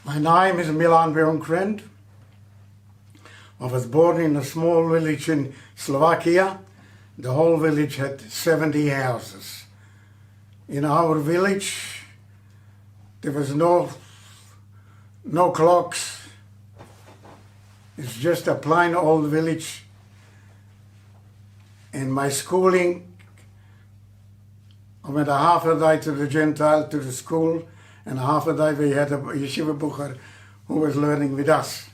My name is Milan Bierenkrant. I was born in a small village in Slovakia. The whole village had 70 houses. In our village there was no clocks. It's just a plain old village. And my schooling, I went a half a day to the Gentile, to the school, and a half a day we had a yeshiva bucher who was learning with us.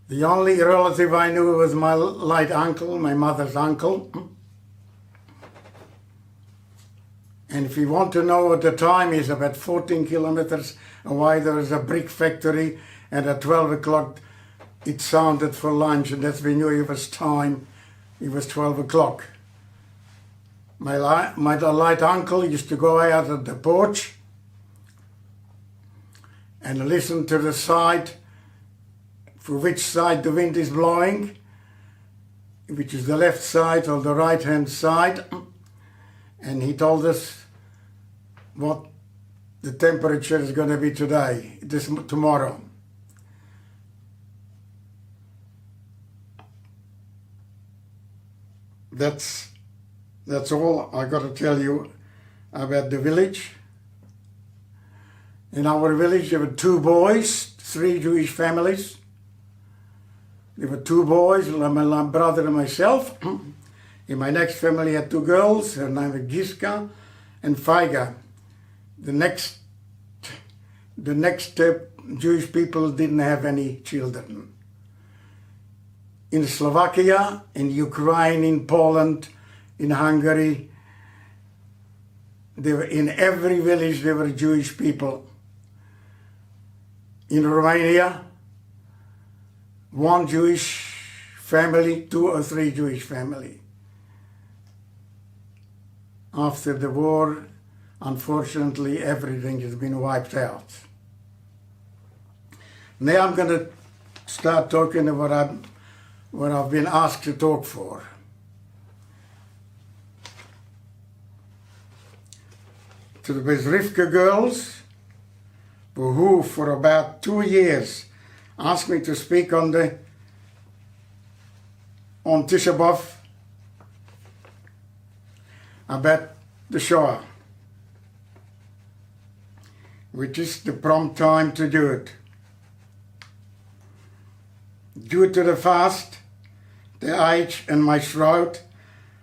The only relative I knew was my late uncle, my mother's uncle. And if you want to know what the time is, about 14 kilometers away there is a brick factory, and at 12 o'clock it sounded for lunch, and that's when we knew it was time. It was 12 o'clock. My late uncle used to go out at the porch and listen to the side, for which side the wind is blowing, which is the left side or the right hand side, and he told us what the temperature is going to be today, tomorrow. That's all I got to tell you about the village. In our village there were 2 boys, 3 Jewish families. There were 2 boys, my brother and myself. In my next family I had 2 girls, her name was Giska and Feiga. The next Jewish people didn't have any children. In Slovakia, in Ukraine, in Poland, in Hungary, in every village there were Jewish people. In Romania, 1 Jewish family, 2 or 3 Jewish family. After the war, unfortunately, everything has been wiped out. Now I'm going to start talking about what I've been asked to talk for. To the Bezrivka girls, who for about 2 years asked me to speak on Chabad about the Shoah, which is the prompt time to do it. Due to the fast, the age and my throat,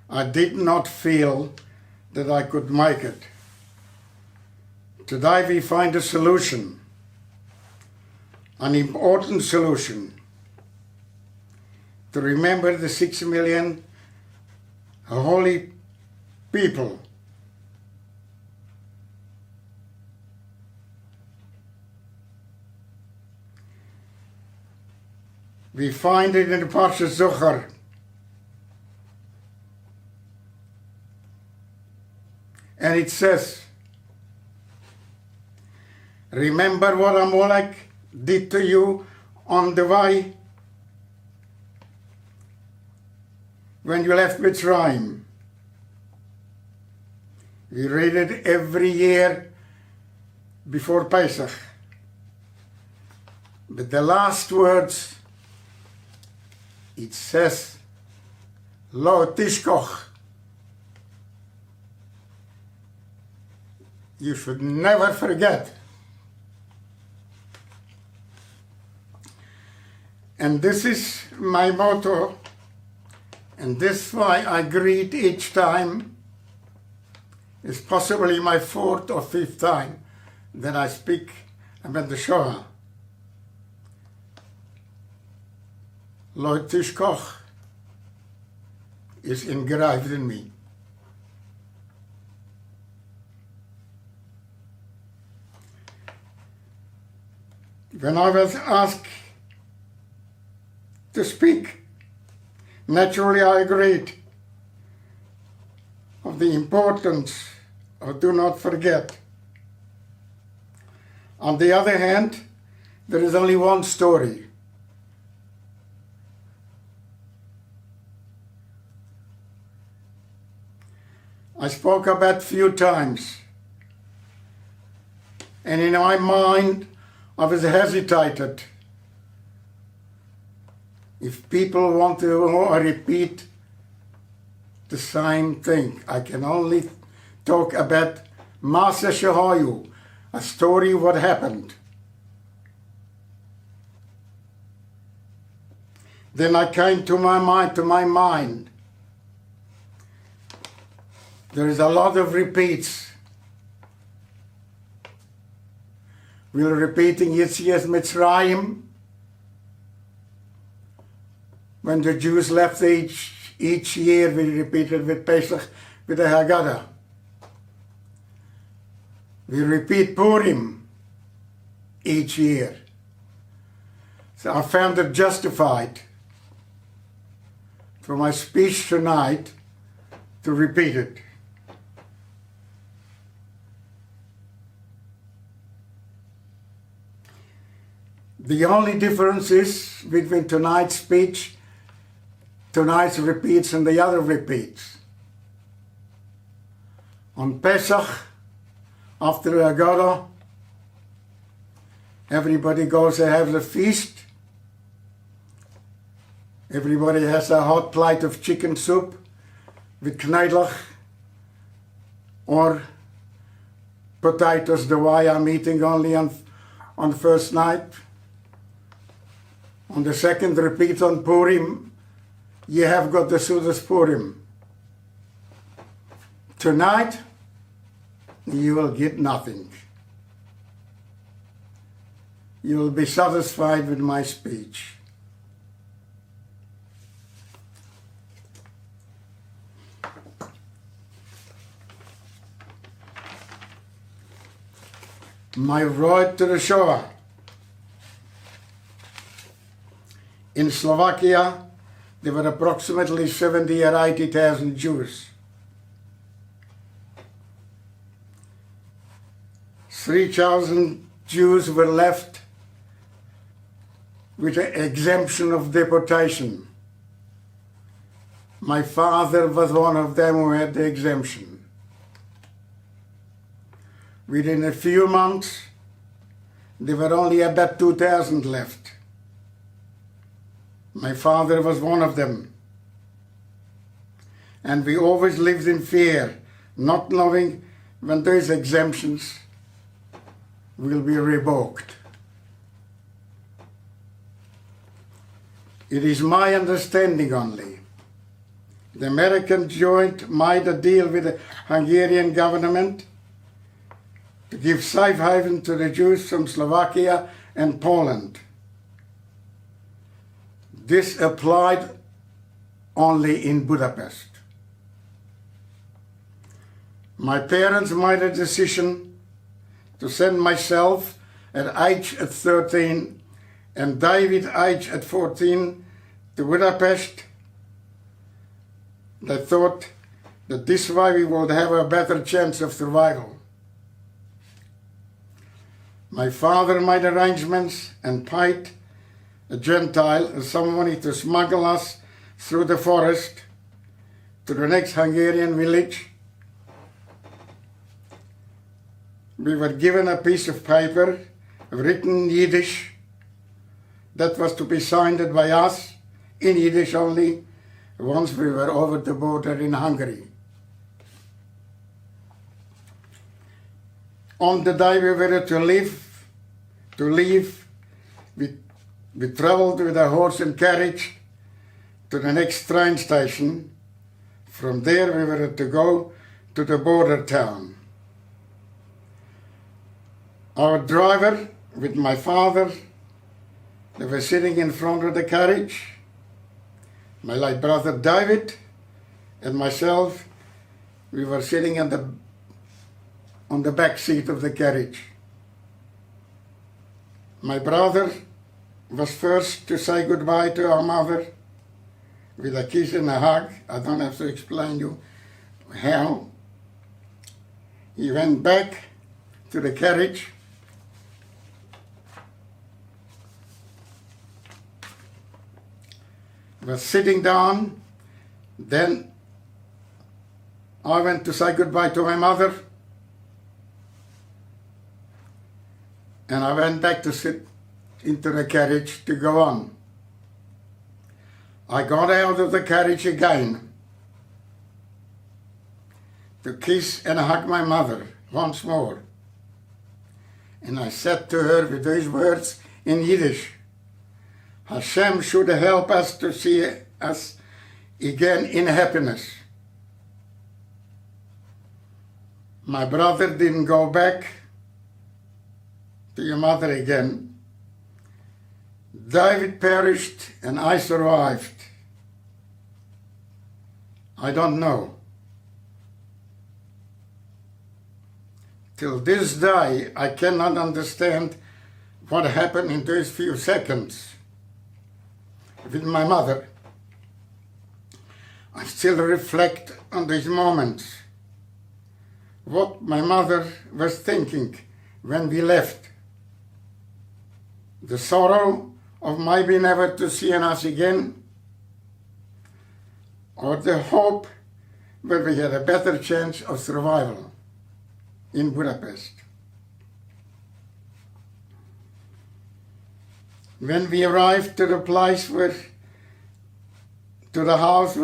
I did not feel that I could make it. Today we find a solution, an important solution, to remember the 6 million holy people we find it in the Parsha Zohar. And it says, remember what Amalek did to you on the way when you left Mitzrayim. We read it every year before Pesach. But the last words, it says, Lo tishkoch. You should never forget. And this is my motto, and this is why I greet each time. It's possibly my 4th or 5th time that I speak about the Shoah. Lo tishkoch is engraved in me. When I was asked to speak, naturally I agreed of the importance of do not forget. On the other hand, there is only one story. I spoke about few times. And in my mind, I was hesitated. If people want to repeat the same thing, I can only talk about Masa Shahayu, a story what happened. Then I came to my mind. There is a lot of repeats. We're repeating Yetzias Mitzrayim. When the Jews left each year, we repeated with Pesach, with the Haggadah. We repeat Purim each year. So I found it justified for my speech tonight to repeat it. The only difference is between tonight's speech, tonight's repeats and the other repeats. On Pesach, after the Haggadah, everybody goes and has a feast. Everybody has a hot plate of chicken soup with knedlach or potatoes, the way I'm eating only on first night. On the second repeat on Purim, you have got the Sudas Purim. Tonight, you will get nothing. You will be satisfied with my speech. My road to the Shoah. In Slovakia, there were approximately 70 or 80,000 Jews. 3,000 Jews were left with an exemption of deportation. My father was one of them who had the exemption. Within a few months, there were only about 2,000 left. My father was one of them. And we always lived in fear, not knowing when those exemptions will be revoked. It is my understanding only. The American joint made a deal with the Hungarian government to give safe haven to the Jews from Slovakia and Poland. This applied only in Budapest. My parents made a decision to send myself at age 13 and David age 14 to Budapest. They thought that this way we would have a better chance of survival. My father made arrangements and paid a Gentile, somebody to smuggle us through the forest to the next Hungarian village. We were given a piece of paper written in Yiddish that was to be signed by us in Yiddish only once we were over the border in Hungary. On the day we were to leave, we traveled with a horse and carriage to the next train station. From there we were to go to the border town. Our driver with my father, they were sitting in front of the carriage. My late brother David and myself, we were sitting on the back seat of the carriage. My brother was first to say goodbye to our mother with a kiss and a hug. I don't have to explain you how. He went back to the carriage. Was sitting down. Then I went to say goodbye to my mother. and I went back to sit into the carriage to go on. I got out of the carriage again to kiss and hug my mother once more. And I said to her with these words in Yiddish, Hashem should help us to see us again in happiness. My brother didn't go back to your mother again. David perished and I survived. I don't know. Till this day, I cannot understand what happened in those few seconds with my mother. I still reflect on these moments, what my mother was thinking when we left. The sorrow of maybe never to see us again, or the hope that we had a better chance of survival in Budapest. When we arrived to the place to the house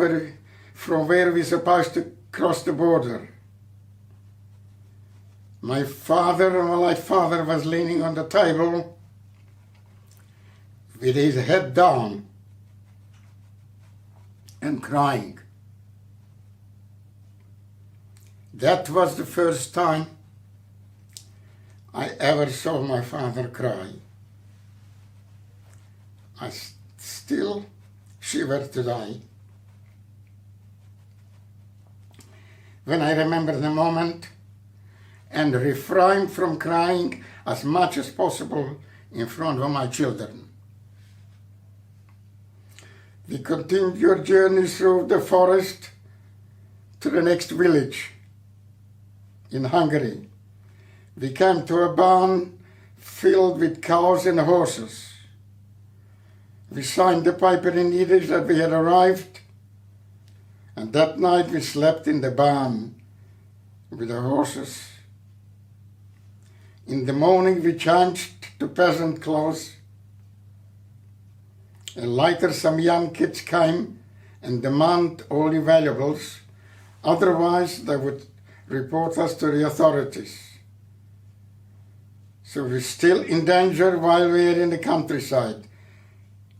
from where we were supposed to cross the border, my late father was leaning on the table with his head down and crying. That was the first time I ever saw my father cry. I still shiver today when I remember the moment and refrain from crying as much as possible in front of my children. We continued your journey through the forest to the next village in Hungary. We came to a barn filled with cows and horses. We signed the paper in Yiddish that we had arrived, and that night we slept in the barn with the horses. In the morning we changed to peasant clothes, and later some young kids came and demanded all the valuables, otherwise they would report us to the authorities. So we're still in danger while we are in the countryside,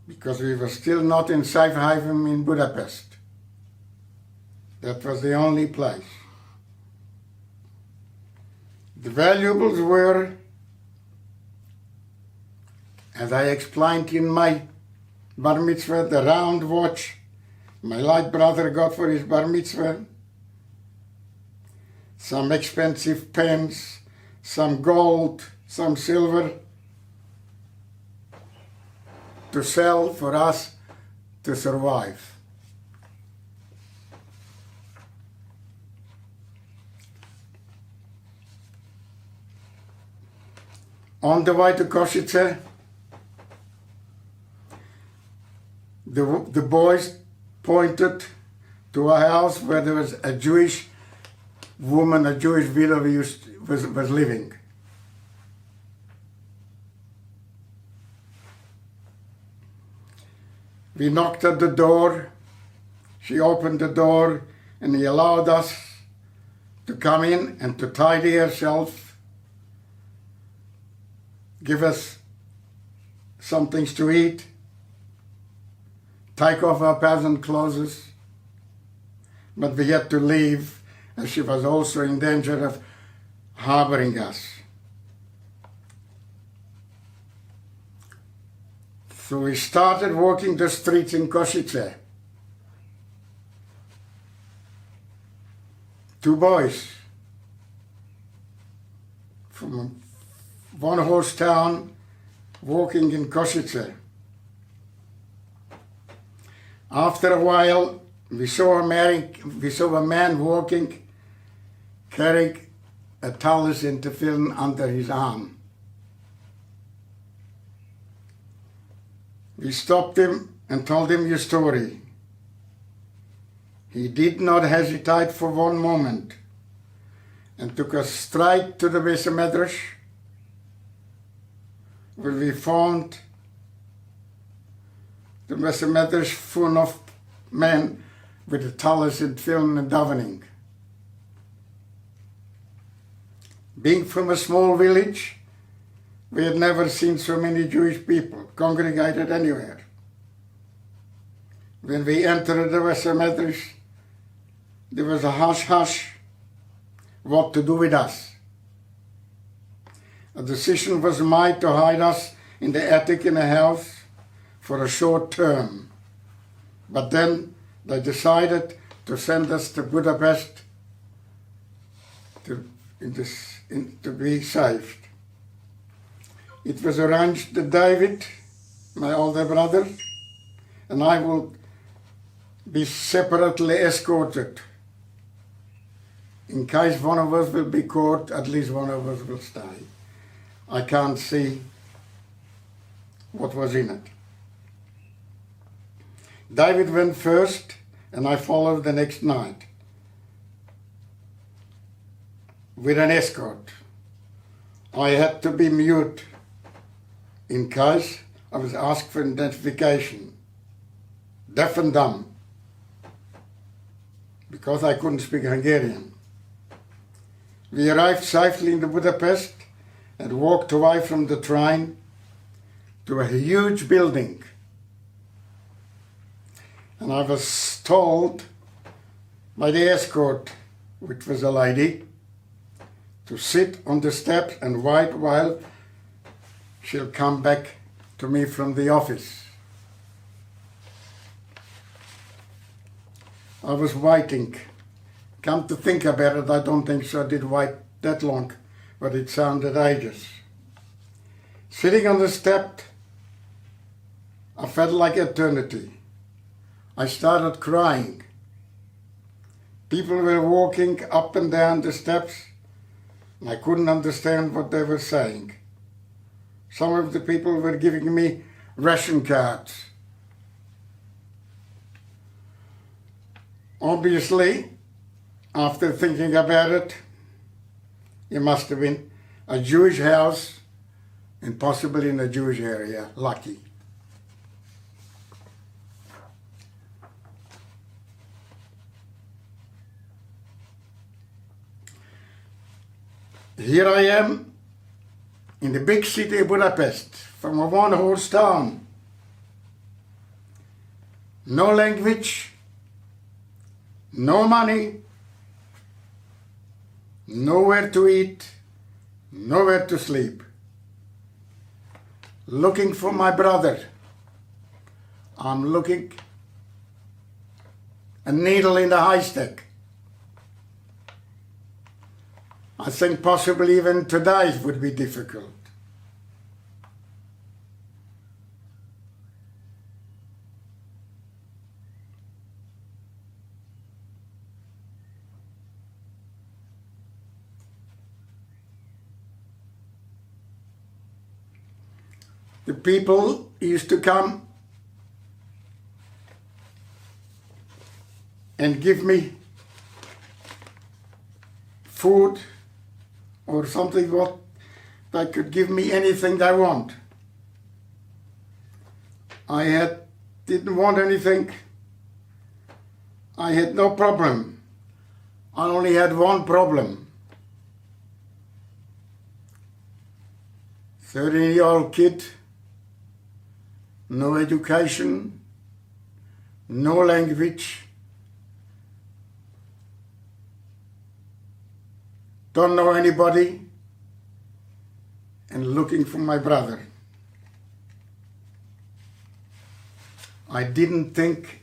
because we were still not in safe haven in Budapest. That was the only place. The valuables were, as I explained in my bar mitzvah, the round watch my late brother got for his bar mitzvah, some expensive pens, some gold, some silver, to sell for us to survive. On the way to Košice, the boys pointed to a house where there was a Jewish woman, a Jewish widow was living. We knocked at the door, she opened the door, and he allowed us to come in and to tidy herself, give us some things to eat, take off our peasant clothes, but we had to leave as she was also in danger of harboring us. So we started walking the streets in Košice. Two boys from one horse town walking in Košice. After a while, we saw a man walking, carrying a talus and tefillin under his arm. We stopped him and told him your story. He did not hesitate for one moment and took us straight to the Beis Medrash where we found the Messemeters full of men with the tallis in film and davening. Being from a small village, we had never seen so many Jewish people congregated anywhere. When we entered the Messemeters, there was a hush-hush what to do with us. A decision was made to hide us in the attic in a house for a short term. But then they decided to send us to Budapest to be saved. It was arranged that David, my older brother, and I will be separately escorted. In case one of us will be caught, at least one of us will stay. I can't see what was in it. David went first, and I followed the next night with an escort. I had to be mute in case I was asked for identification, deaf and dumb, because I couldn't speak Hungarian. We arrived safely in Budapest and walked away from the train to a huge building. And I was told by the escort, which was a lady, to sit on the steps and wait while she'll come back to me from the office. I was waiting. Come to think about it, I don't think so I did wait that long, but it sounded ages. Sitting on the step, I felt like eternity. I started crying. People were walking up and down the steps, and I couldn't understand what they were saying. Some of the people were giving me ration cards. Obviously, after thinking about it, it must have been a Jewish house and possibly in a Jewish area. Lucky. Here I am in the big city of Budapest, from a one-horse town. No language, no money, nowhere to eat, nowhere to sleep. Looking for my brother. I'm looking a needle in the haystack. I think possibly even today it would be difficult. The people used to come and give me food or something what they could give me anything they want. Didn't want anything. I had no problem. I only had one problem. 13-year-old kid, no education, no language, don't know anybody, and looking for my brother. I didn't think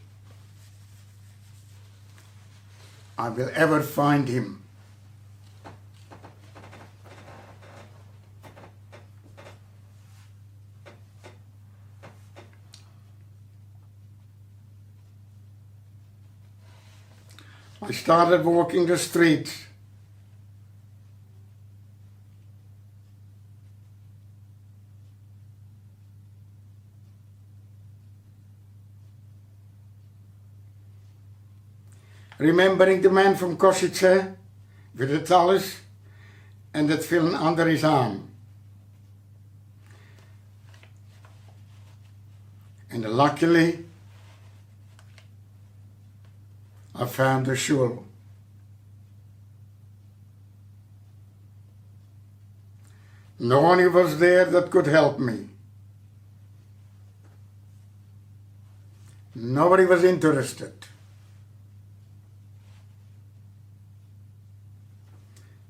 I will ever find him. I started walking the streets. Remembering the man from Košice with the talus and that film under his arm. And luckily, I found a shul. No one was there that could help me. Nobody was interested.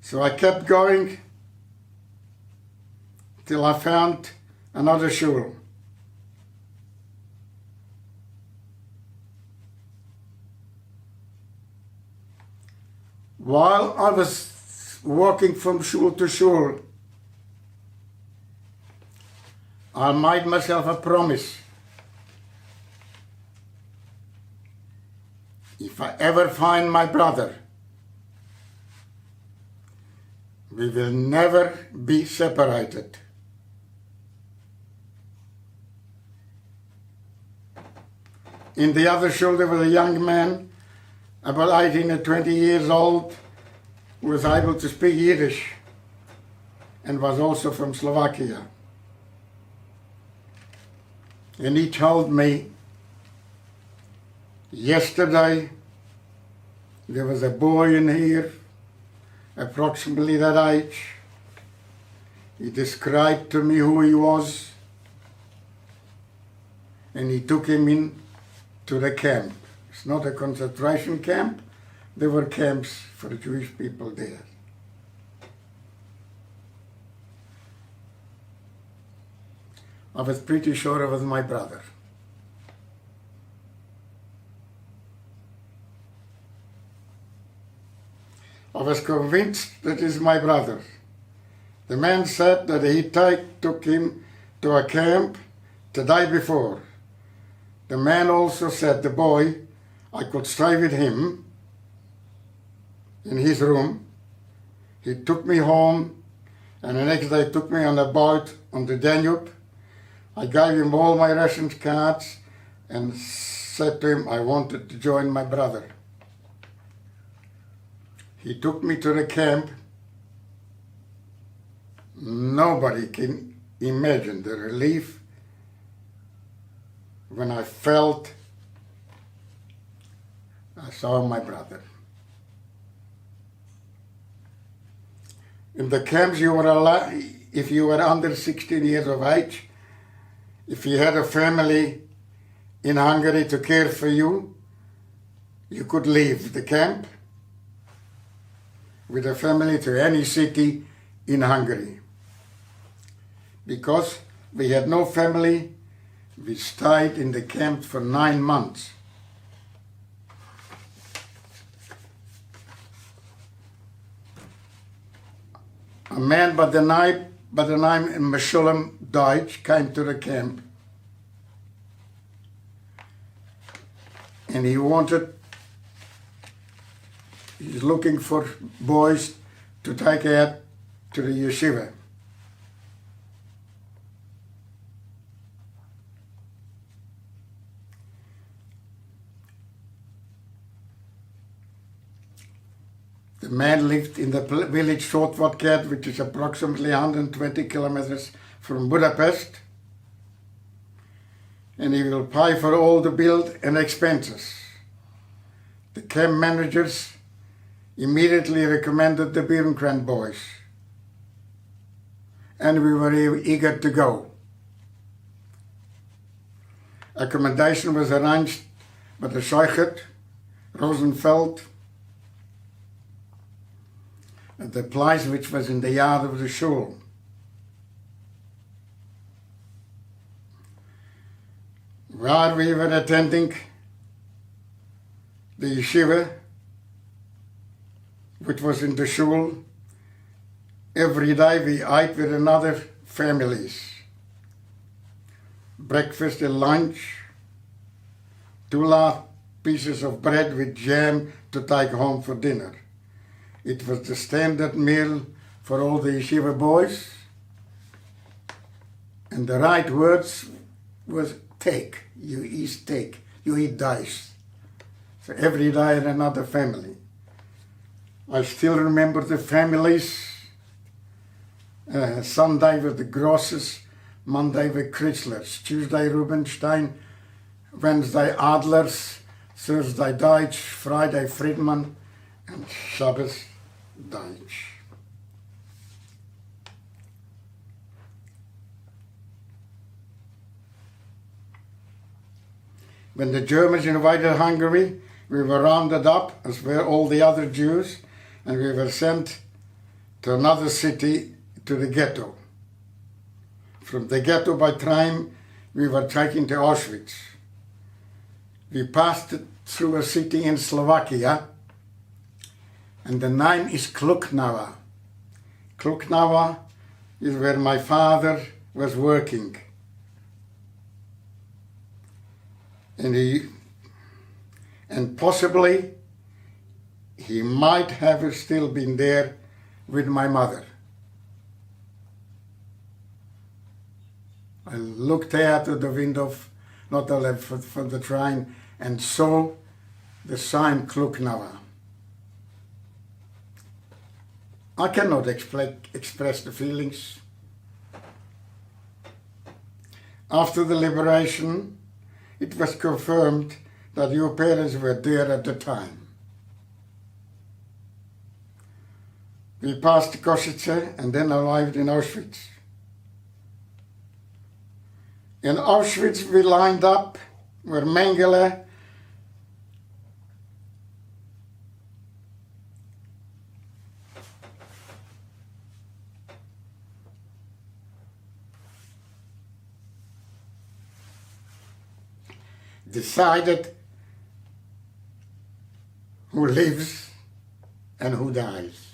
So I kept going till I found another shul. While I was walking from shul to shul, I made myself a promise. If I ever find my brother, we will never be separated. In the other shul there was a young man, about 18 or 20 years old, who was able to speak Yiddish and was also from Slovakia. And he told me, yesterday there was a boy in here, approximately that age. He described to me who he was, and he took him in to the camp. It's not a concentration camp, there were camps for Jewish people there. I was pretty sure it was my brother. I was convinced that it is my brother. The man said that he took him to a camp the day before. The man also said, the boy, I could stay with him in his room. He took me home, and the next day took me on a boat on the Danube. I gave him all my ration cards and said to him I wanted to join my brother. He took me to the camp. Nobody can imagine the relief when I felt I saw my brother. In the camps you were allowed, if you were under 16 years of age, if you had a family in Hungary to care for you, you could leave the camp with a family to any city in Hungary. Because we had no family, we stayed in the camp for 9 months. A man by the name Meshulam Deutsch came to the camp, and he's looking for boys to take out to the yeshiva. The man lived in the village Shortwadkert, which is approximately 120 kilometers from Budapest, and he will pay for all the bill and expenses. The camp managers immediately recommended the Bierenkrant boys, and we were eager to go. Accommodation was arranged by the Sheichet, Rosenfeld, at the place which was in the yard of the shul. While we were attending the yeshiva, which was in the shul, every day we ate with another families. Breakfast and lunch, 2 large pieces of bread with jam to take home for dinner. It was the standard meal for all the yeshiva boys, and the right words was take. You eat steak, you eat dice. So every day in another family. I still remember the families. Sunday with the Grosses, Monday with Kritzlers, Tuesday Rubenstein, Wednesday Adlers, Thursday Deutsch, Friday Friedman, and Shabbos Deutsch. When the Germans invaded Hungary, we were rounded up, as were all the other Jews, and we were sent to another city, to the ghetto. From the ghetto by train, we were taken to Auschwitz. We passed through a city in Slovakia, and the name is Kluknava. Kluknava is where my father was working. And possibly he might have still been there with my mother. I looked out of the window, not the left, from the train, and saw the sign Kluknava. I cannot express the feelings. After the liberation, it was confirmed that your parents were there at the time. We passed Košice and then arrived in Auschwitz. In Auschwitz we lined up where Mengele decided who lives and who dies.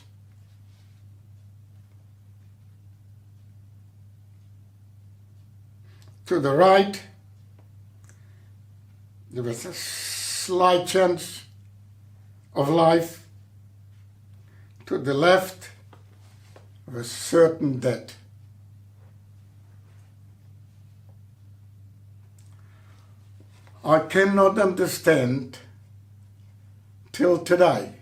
To the right, there was a slight chance of life. To the left was certain death. I cannot understand till today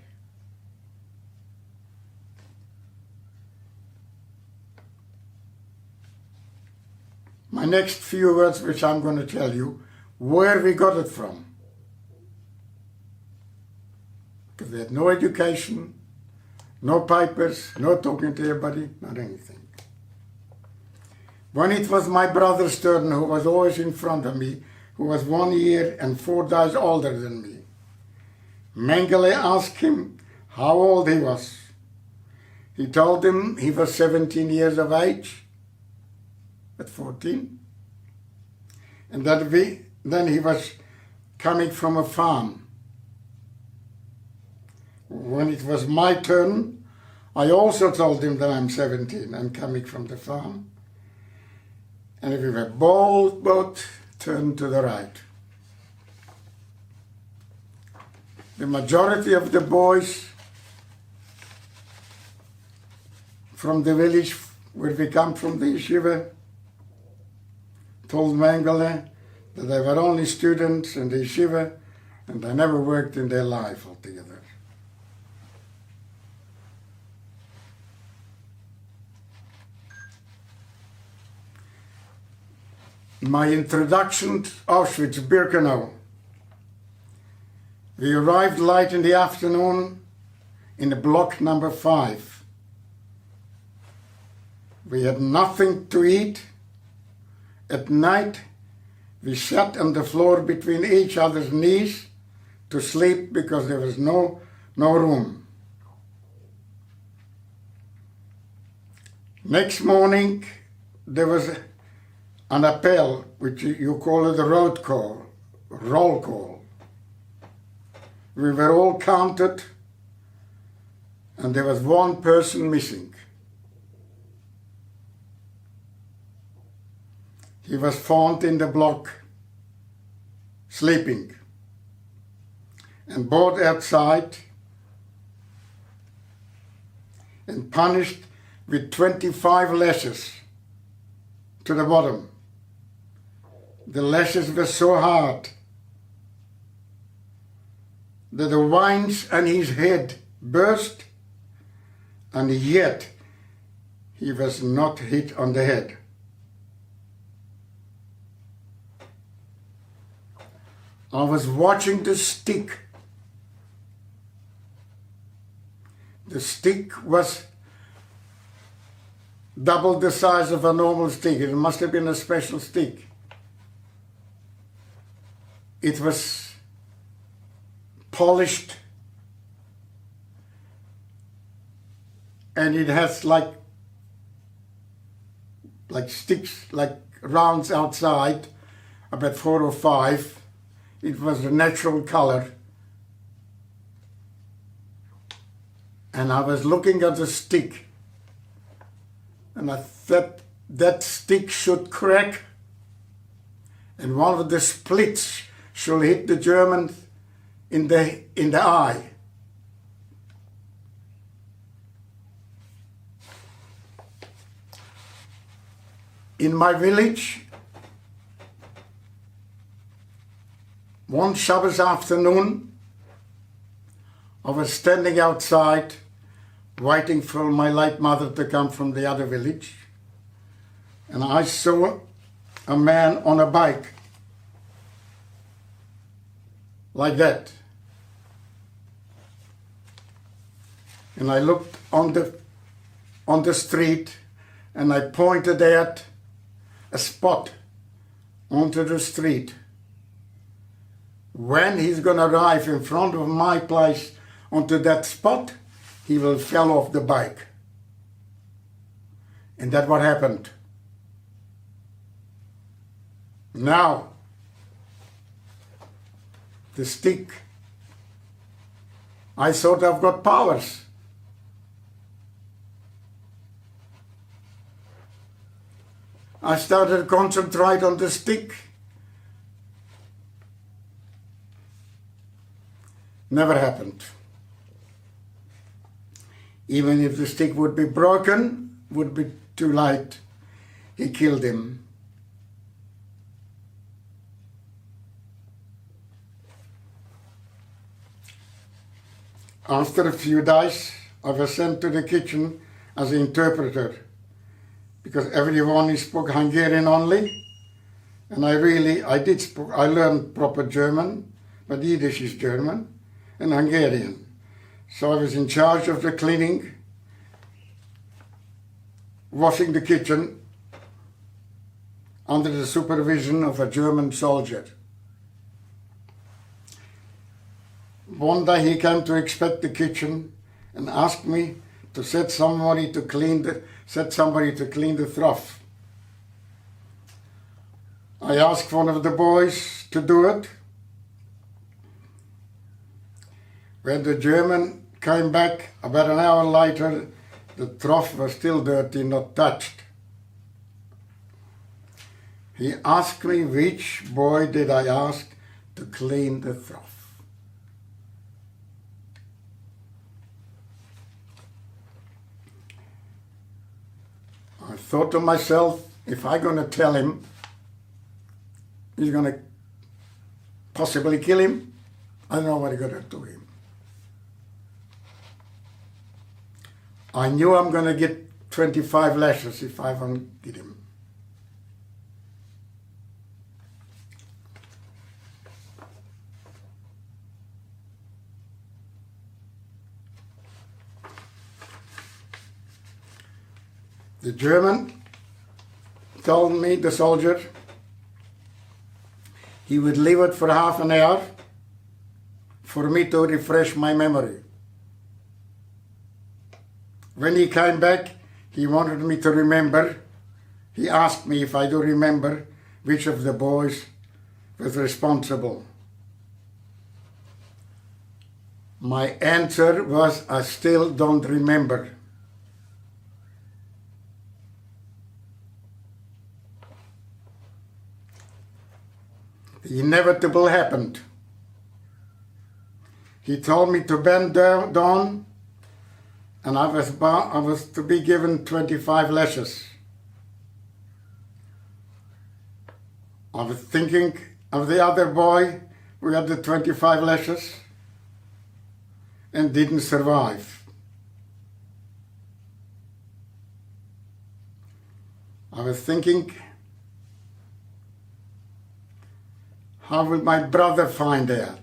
my next few words, which I'm going to tell you, where we got it from. Because we had no education, no papers, no talking to anybody, not anything. When it was my brother's turn, who was always in front of me, who was 1 year and 4 days older than me, Mengele asked him how old he was. He told him he was 17 years of age, at 14, and that then he was coming from a farm. When it was my turn, I also told him that I'm 17 and coming from the farm, and we were both turned to the right. The majority of the boys from the village where we come from, the yeshiva, told Mengele that they were only students in the yeshiva and they never worked in their life altogether. My introduction to Auschwitz-Birkenau. We arrived late in the afternoon in block number 5. We had nothing to eat. At night, we sat on the floor between each other's knees to sleep because there was no room. Next morning, there was an appel, which you call it a roll call. We were all counted, and there was one person missing. He was found in the block, sleeping, and brought outside and punished with 25 lashes to the bottom. The lashes were so hard that the veins on his head burst, and yet he was not hit on the head. I was watching the stick. The stick was double the size of a normal stick. It must have been a special stick. It was polished and it has like sticks, like rounds outside, about 4 or 5. It was a natural color. And I was looking at the stick and I thought that stick should crack and one of the splits should hit the German in the eye. In my village, one Shabbos afternoon, I was standing outside waiting for my late mother to come from the other village, and I saw a man on a bike, like that. And I looked on the street and I pointed at a spot onto the street. When he's going to arrive in front of my place onto that spot, he will fall off the bike. And that's what happened. Now, the stick, I thought I've got powers. I started to concentrate on the stick. Never happened. Even if the stick would be broken, would be too late. He killed him. After a few days, I was sent to the kitchen as an interpreter, because everyone spoke Hungarian only, and I learned proper German, but Yiddish is German, and Hungarian. So I was in charge of the cleaning, washing the kitchen, under the supervision of a German soldier. One day he came to inspect the kitchen and asked me to set somebody to clean the trough. I asked one of the boys to do it. When the German came back about an hour later, the trough was still dirty, not touched. He asked me which boy did I ask to clean the trough. I thought to myself, if I'm going to tell him, he's going to possibly kill him. I don't know what I'm going to do him. I knew I'm going to get 25 lashes if I won't get him. The German told me, the soldier, he would leave it for half an hour for me to refresh my memory. When he came back, he wanted me to remember. He asked me if I do remember which of the boys was responsible. My answer was, I still don't remember. The inevitable happened. He told me to bend down, and I was to be given 25 lashes. I was thinking of the other boy who had the 25 lashes and didn't survive. I was thinking how will my brother find out?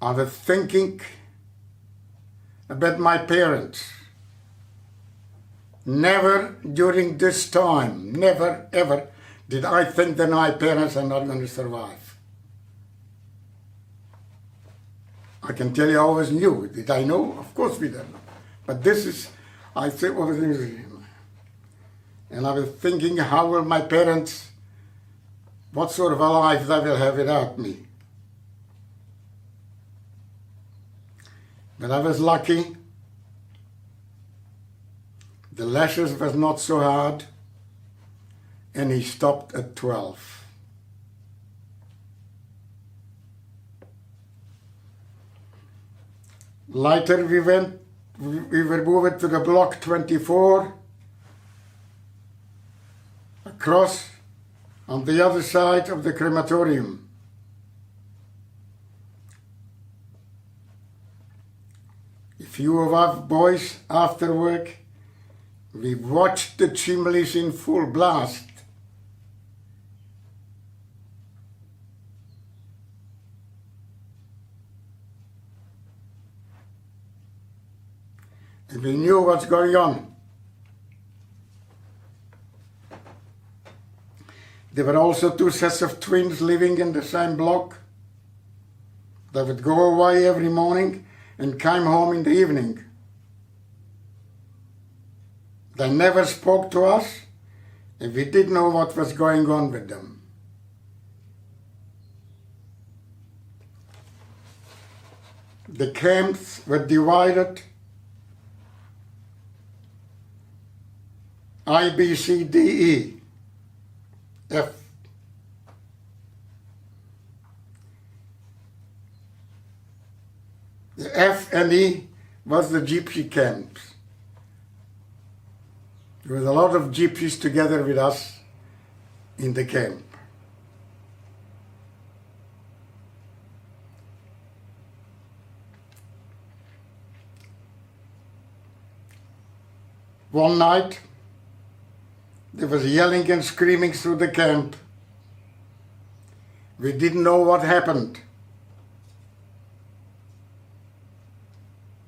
I was thinking about my parents. Never during this time, never ever did I think that my parents are not going to survive. I can tell you I always knew. Did I know? Of course we don't know. But this is, I think, and I was thinking, how will my parents, what sort of a life they will have without me? But I was lucky. The lashes was not so hard, and he stopped at 12. Later we were moved to the block 24, across on the other side of the crematorium. A few of our boys after work, we watched the chimneys in full blast. And we knew what's going on. There were also two sets of twins living in the same block. They would go away every morning and came home in the evening. They never spoke to us, and we didn't know what was going on with them. The camps were divided I, B, C, D, E, F. The F and E was the gypsy camps. There was a lot of gypsies together with us in the camp. One night, there was yelling and screaming through the camp. We didn't know what happened.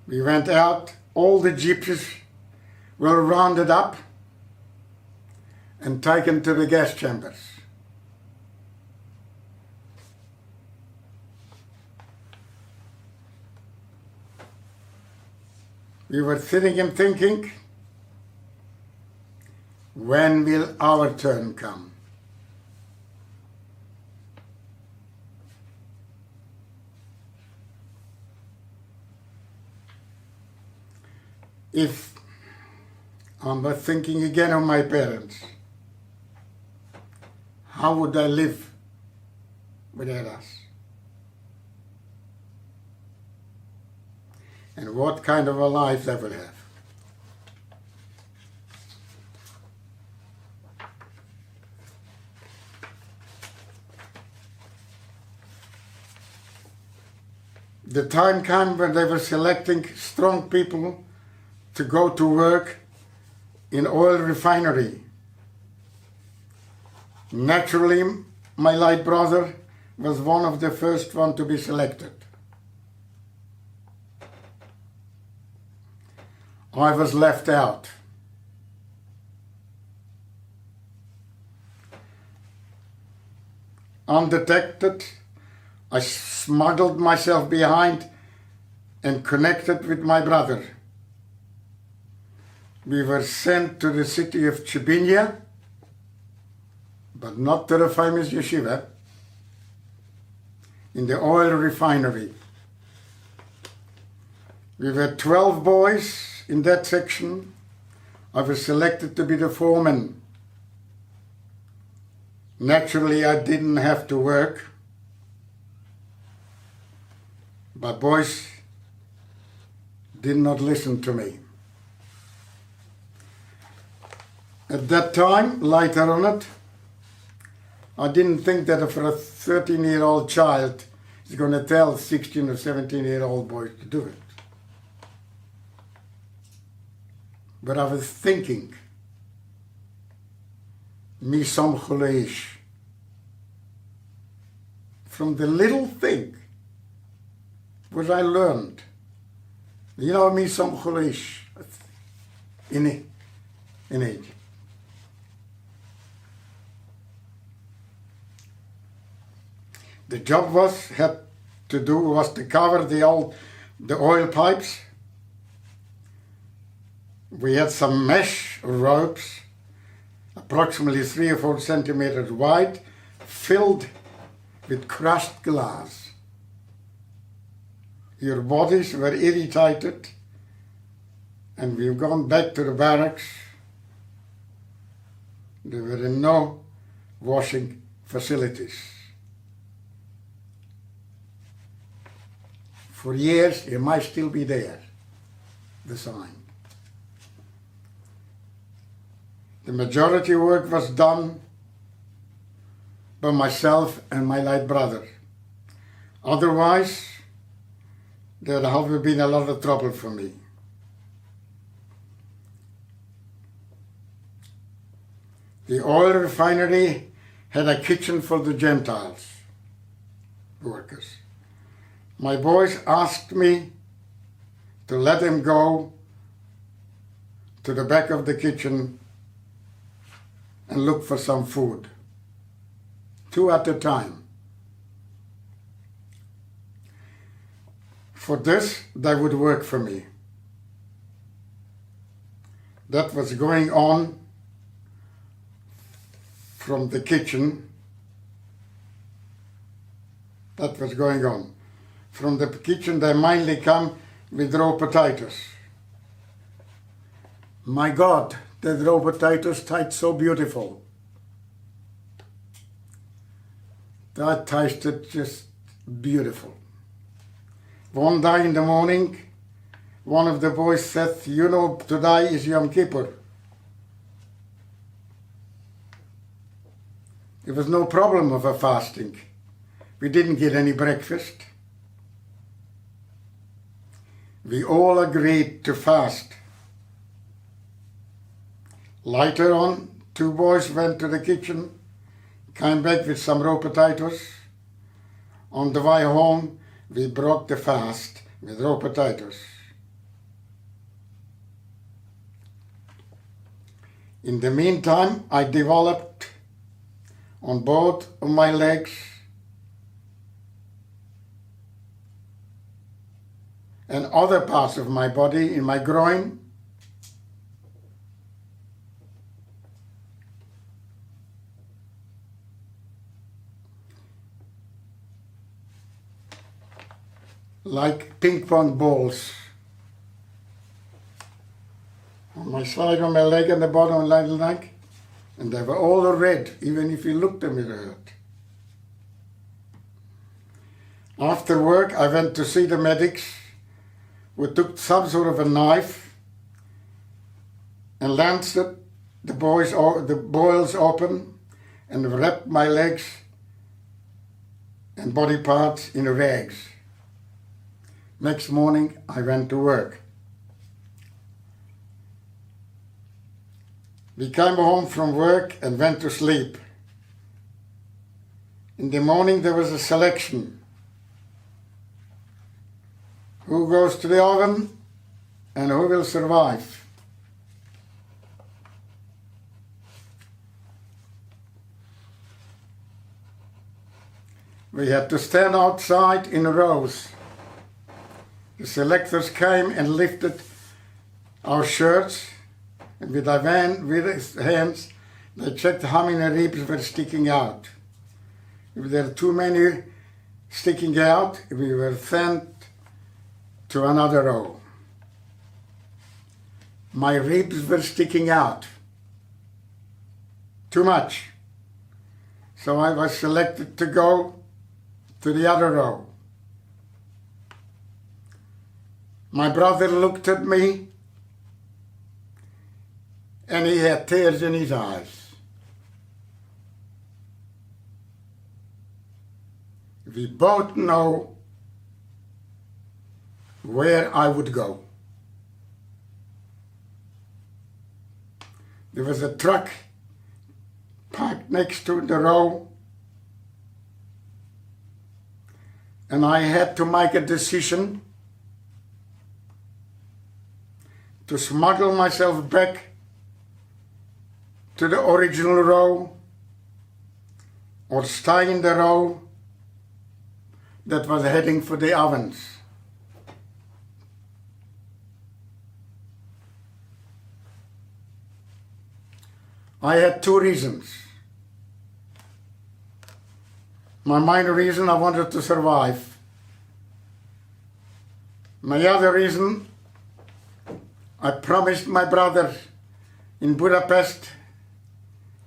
We went out, all the gypsies were rounded up and taken to the gas chambers. We were sitting and thinking, when will our turn come? If I'm thinking again of my parents, how would they live without us? And what kind of a life they will have? The time came when they were selecting strong people to go to work in oil refinery. Naturally, my late brother was one of the first one to be selected. I was left out. Undetected, I smuggled myself behind and connected with my brother. We were sent to the city of Chibinnya, but not to the famous yeshiva, in the oil refinery. We were 12 boys in that section. I was selected to be the foreman. Naturally, I didn't have to work. But boys did not listen to me. At that time, later on it, I didn't think that for a 13-year-old child is going to tell 16 or 17-year-old boys to do it. But I was thinking, Milan. From the little thing what I learned. You know Milan in Egypt. The job had to cover the oil pipes. We had some mesh ropes, approximately 3 or 4 centimeters wide, filled with crushed glass. Your bodies were irritated, and we've gone back to the barracks. There were no washing facilities. For years, it might still be there, the sign. The majority work was done by myself and my late brother. Otherwise, there'd have been a lot of trouble for me. The oil refinery had a kitchen for the Gentiles workers. My boys asked me to let them go to the back of the kitchen and look for some food, 2 at a time. For this, they would work for me. That was going on from the kitchen. That was going on. From the kitchen, they mainly come with raw potatoes. My God, the raw potatoes taste so beautiful. That tasted just beautiful. One day in the morning, one of the boys said, "You know, today is Yom Kippur." There was no problem of a fasting. We didn't get any breakfast. We all agreed to fast. Later on, 2 boys went to the kitchen, came back with some raw potatoes. On the way home, we broke the fast with raw potatoes. In the meantime, I developed on both of my legs and other parts of my body, in my groin, like ping pong balls. On my side, on my leg and the bottom of my leg, and they were all red, even if you looked at them, it hurt. After work, I went to see the medics. We took some sort of a knife and lanced the boils open and wrapped my legs and body parts in rags. Next morning, I went to work. We came home from work and went to sleep. In the morning, there was a selection. Who goes to the oven and who will survive? We had to stand outside in rows. The selectors came and lifted our shirts, and with his hands, they checked how many ribs were sticking out. If there were too many sticking out, we were sent to another row. My ribs were sticking out too much, so I was selected to go to the other row. My brother looked at me and he had tears in his eyes. We both know where I would go. There was a truck parked next to the row, and I had to make a decision to smuggle myself back to the original row or stay in the row that was heading for the ovens. I had two reasons. My main reason, I wanted to survive. My other reason, I promised my brother in Budapest,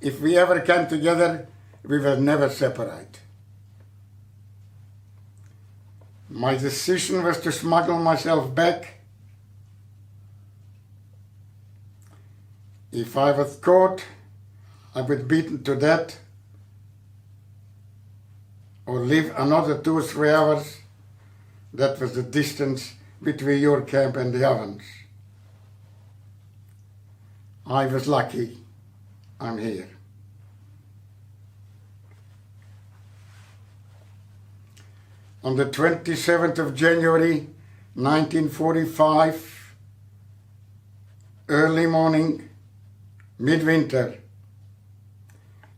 if we ever came together, we will never separate. My decision was to smuggle myself back. If I was caught, I would be beaten to death or live another 2 or 3 hours. That was the distance between your camp and the ovens. I was lucky. I'm here. On the 27th of January 1945, early morning, midwinter,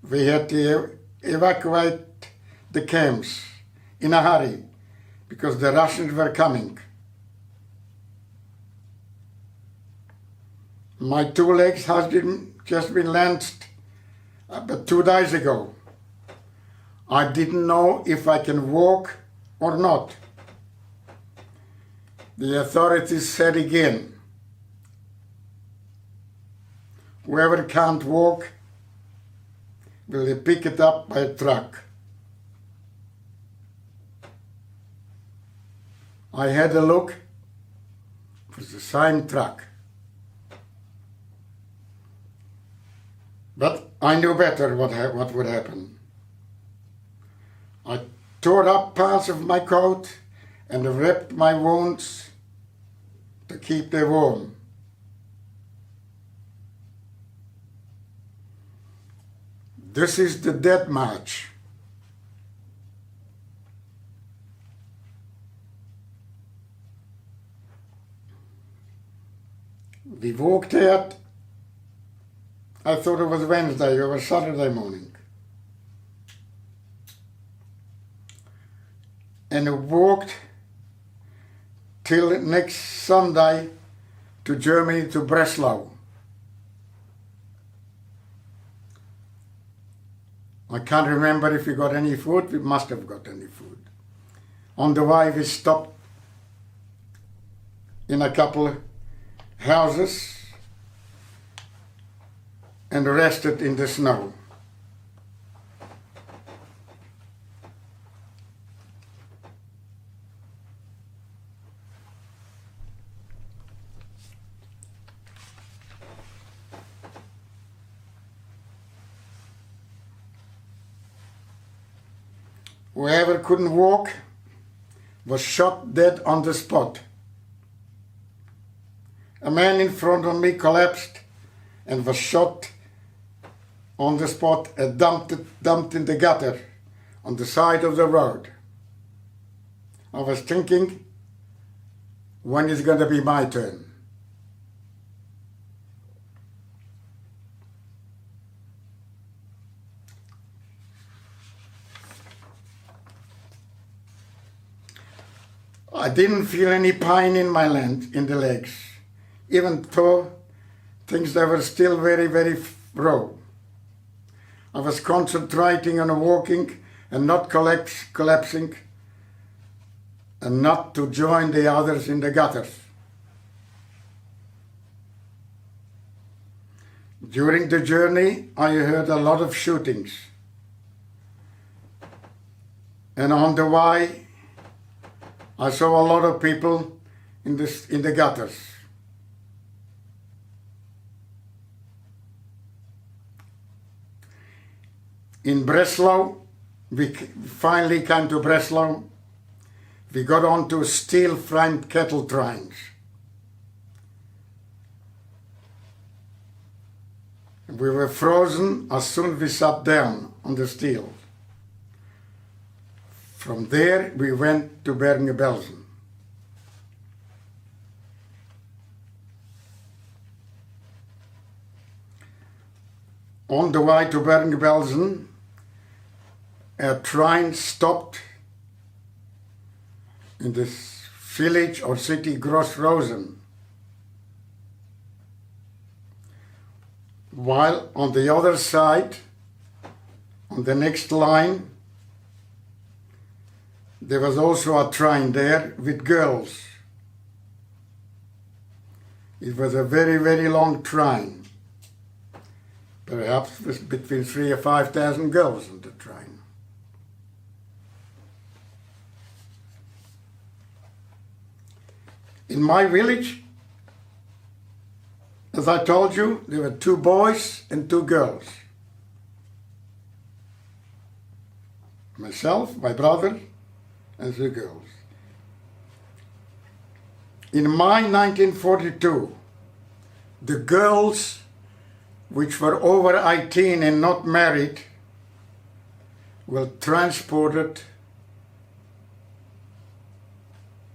we had to evacuate the camps in a hurry because the Russians were coming. My 2 legs has just been lanced but 2 days ago. I didn't know if I can walk or not. The authorities said again, whoever can't walk will be picked up by a truck. I had a look. It was the same truck. But I knew better what would happen. I tore up parts of my coat and wrapped my wounds to keep them warm. This is the Death March. We walked out. I thought it was Wednesday or Saturday morning. And I walked till next Sunday to Germany, to Breslau. I can't remember if we got any food. We must have got any food. On the way we stopped in a couple of houses and rested in the snow. Whoever couldn't walk was shot dead on the spot. A man in front of me collapsed and was shot on the spot and dumped in the gutter on the side of the road. I was thinking, when is going to be my turn? I didn't feel any pain in my in the legs, even though things that were still very, very raw. I was concentrating on walking and not collapsing and not to join the others in the gutters. During the journey, I heard a lot of shootings. And on the way, I saw a lot of people in the gutters. In Breslau, we finally came to Breslau. We got onto steel-framed cattle trains. We were frozen as soon as we sat down on the steel. From there we went to Bergen-Belsen. On the way to Bergen-Belsen, a train stopped in this village or city, Gross-Rosen. While on the other side, on the next line, there was also a train there with girls. It was a very, very long train. Perhaps it was between 3,000 or 5,000 girls on the train. In my village, as I told you, there were 2 boys and 2 girls. Myself, my brother, and 2 girls. In May 1942, the girls which were over 18 and not married were transported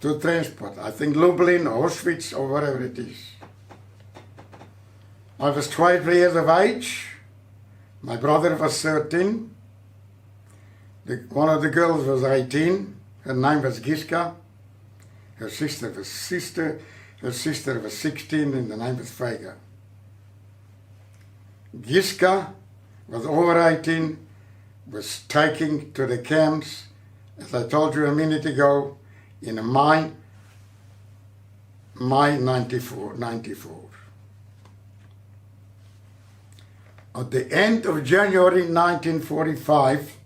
to transport. I think Lublin, Auschwitz, or wherever it is. I was 12 years of age. My brother was 13. One of the girls was 18. Her name was Giska. Her sister was 16 and the name was Vega. Giska was over 18, was taken to the camps, as I told you a minute ago, in May 94. At the end of January 1945,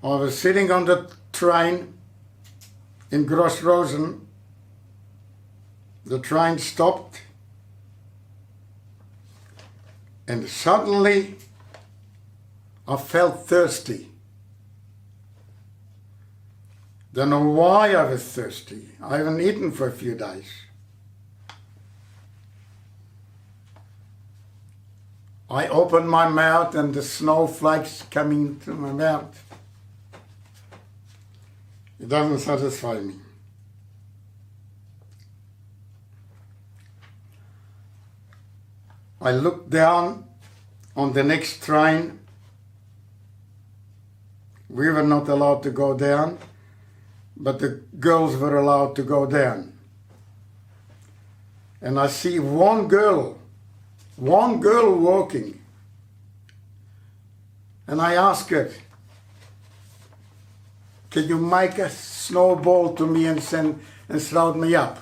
I was sitting on the train in Gross-Rosen. The train stopped, and suddenly I felt thirsty. Don't know why I was thirsty. I haven't eaten for a few days. I opened my mouth and the snowflakes coming to my mouth. It doesn't satisfy me. I looked down on the next train. We were not allowed to go down, but the girls were allowed to go down. And I see one girl walking. And I ask her, can you make a snowball to me and throw me up?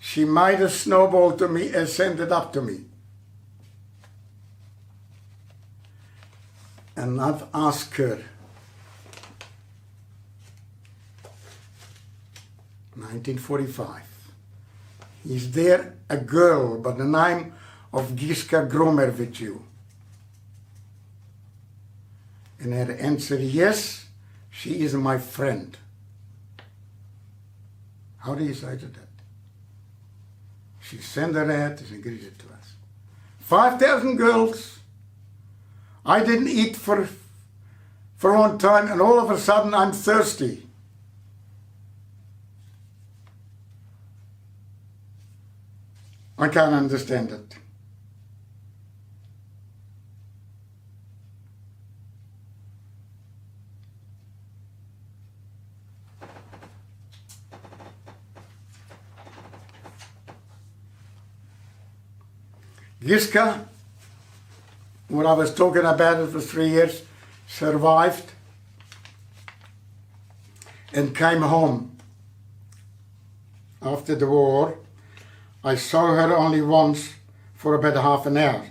She made a snowball to me and sent it up to me. And I've asked her, 1945, is there a girl by the name of Giska Gromer with you? And her answer, yes, she is my friend. How do you say to that? She sent her ad and agreed it to us. 5,000 girls. I didn't eat for a long time, and all of a sudden I'm thirsty. I can't understand it. Giska, what I was talking about it for 3 years, survived and came home after the war. I saw her only once for about half an hour.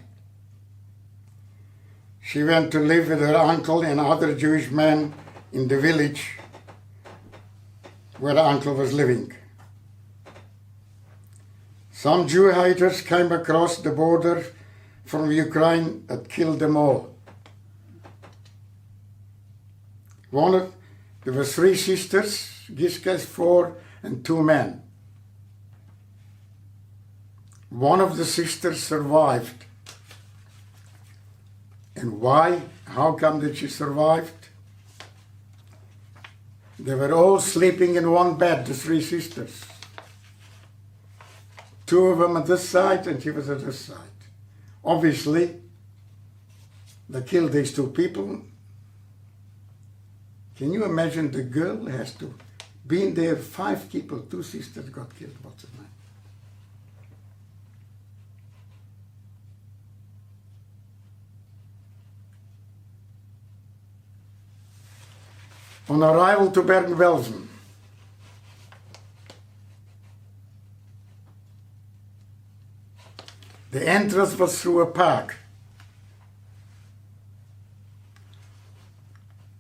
She went to live with her uncle and other Jewish men in the village where the uncle was living. Some Jew haters came across the border from Ukraine and killed them all. There were 3 sisters, Giska's 4 and 2 men. One of the sisters survived. And why? How come that she survived? They were all sleeping in one bed, the three sisters. Two of them at this side and she was at this side. Obviously, they killed these two people. Can you imagine the girl has to be in there, 5 people, 2 sisters got killed. What's her name? On arrival to Bergen-Belsen, the entrance was through a park.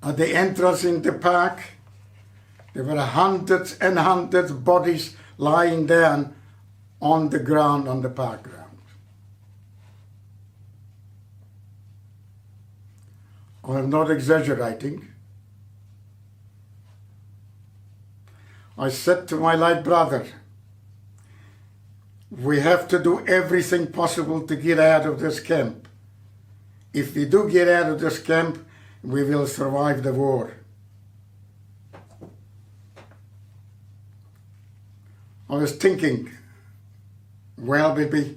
At the entrance in the park, there were hundreds and hundreds of bodies lying down on the ground, on the park ground. I'm not exaggerating. I said to my late brother, we have to do everything possible to get out of this camp. If we do get out of this camp, we will survive the war. I was thinking, well, maybe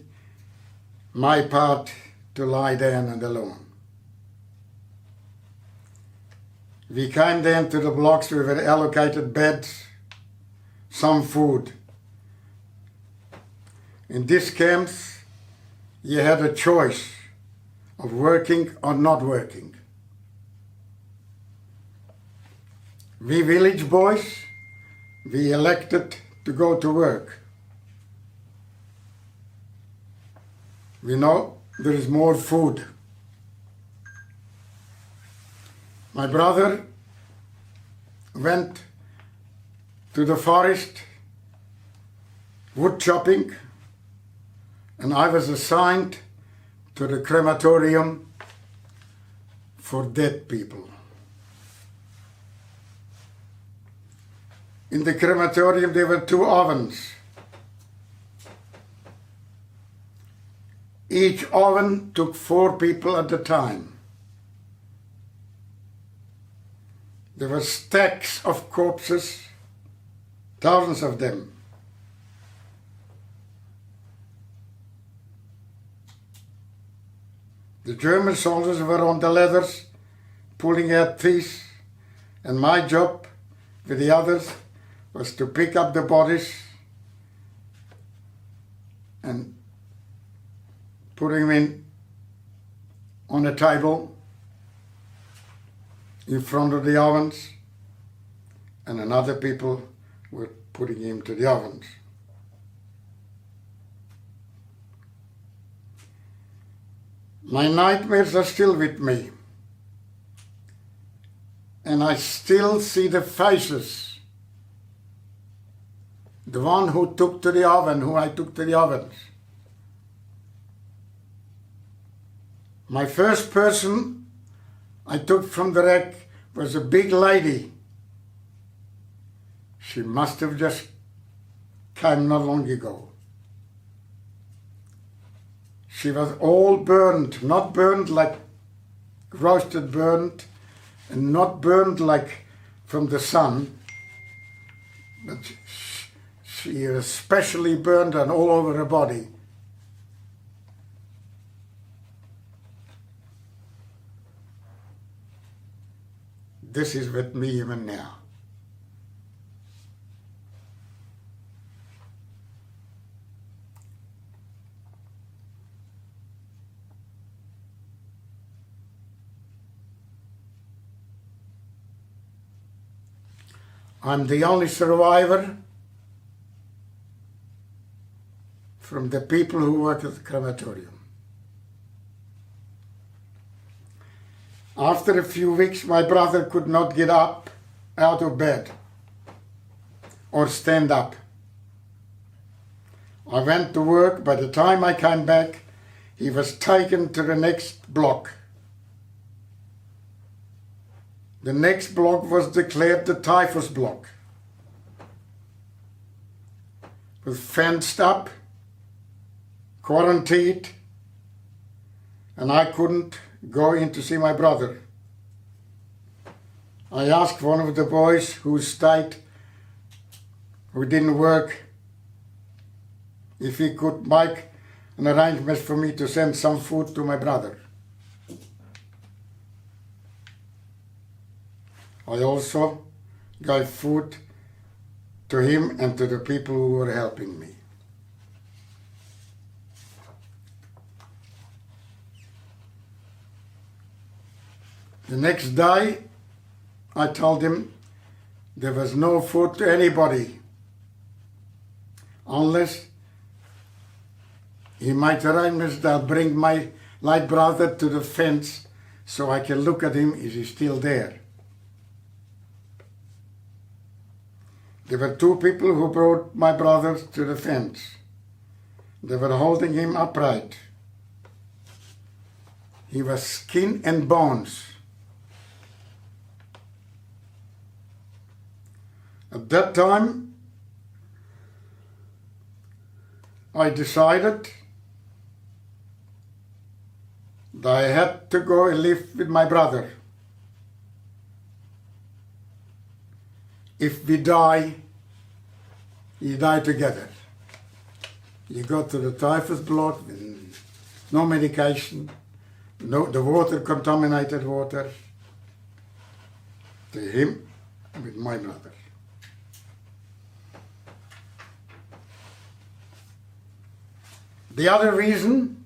my part to lie down on the lawn. We came down to the blocks, we were allocated beds, some food. In these camps, you had a choice of working or not working. We village boys, we elected to go to work. We know there is more food. My brother went to the forest, wood chopping, and I was assigned to the crematorium for dead people. In the crematorium there were 2 ovens. Each oven took 4 people at a time. There were stacks of corpses, thousands of them. The German soldiers were on the ladders, pulling out thieves, and my job with the others was to pick up the bodies and put them in on a table in front of the ovens, and another people were putting him to the ovens. My nightmares are still with me, and I still see the faces. The one who took to the oven, who I took to the ovens. My first person I took from the wreck was a big lady. She must have just come not long ago. She was all burned, not burned like roasted burnt, and not burned like from the sun, but she was especially burned and all over her body. This is with me even now. I'm the only survivor from the people who worked at the crematorium. After a few weeks, my brother could not get up out of bed or stand up. I went to work. By the time I came back, he was taken to the next block. The next block was declared the typhus block. It was fenced up, quarantined, and I couldn't go in to see my brother. I asked one of the boys who stayed, who didn't work, if he could make an arrangement for me to send some food to my brother. I also gave food to him and to the people who were helping me. The next day, I told him there was no food to anybody unless he made arrangements that bring my late brother to the fence so I can look at him, is he still there? There were two people who brought my brother to the fence. They were holding him upright. He was skin and bones. At that time, I decided that I had to go and live with my brother. If we die, we die together. You go to the typhus block with no medication, no, the water, contaminated water, to him with my brother. The other reason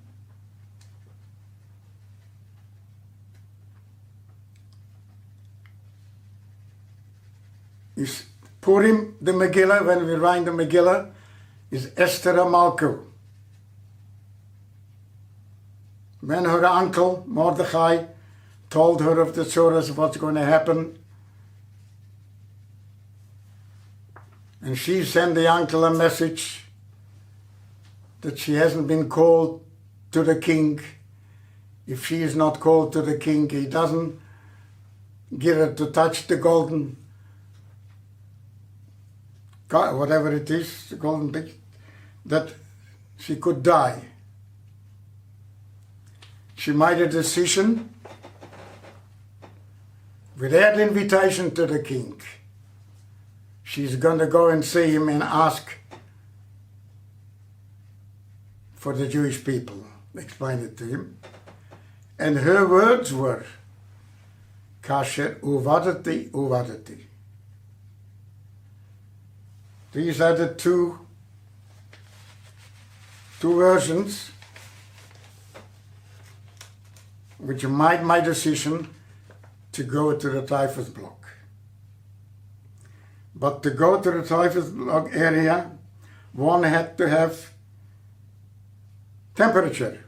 is Purim, the Megillah, when we write the Megillah, is Esther Malku. When her uncle, Mordechai, told her of the stories of what's going to happen, and she sent the uncle a message that she hasn't been called to the king. If she is not called to the king, he doesn't give her to touch the golden, whatever it is, the golden thing, that she could die. She made a decision without invitation to the king. She's going to go and see him and ask for the Jewish people. Explain it to him. And her words were, Kasher uvadati uvadati. These are the two versions which made my decision to go to the typhus block. But to go to the typhus block area, one had to have temperature.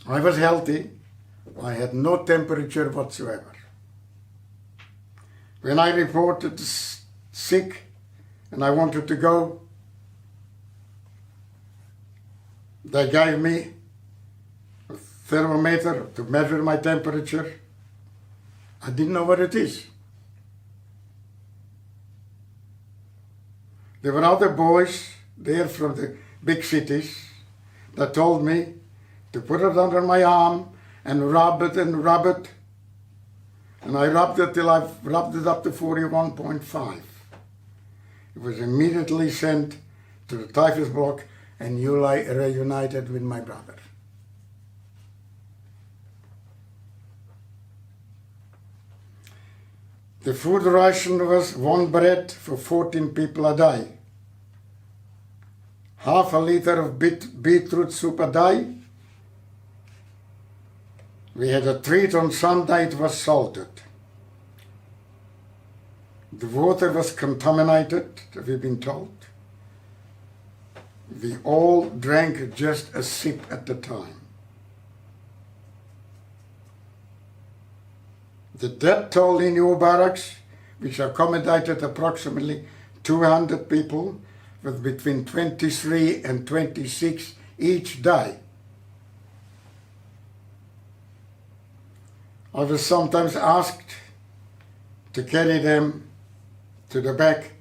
I was healthy. I had no temperature whatsoever. When I reported sick and I wanted to go, they gave me a thermometer to measure my temperature. I didn't know what it is. There were other boys there from the big cities that told me to put it under my arm and rub it and rub it. And I rubbed it till I rubbed it up to 41.5. It was immediately sent to the typhus block and reunited with my brother. The food ration was 1 bread for 14 people a day, half a liter of beetroot soup a day. We had a treat on Sunday, it was salted. The water was contaminated, we've been told. We all drank just a sip at a time. The death toll in new barracks, which accommodated approximately 200 people, was between 23 and 26 each day. I was sometimes asked to carry them to the back,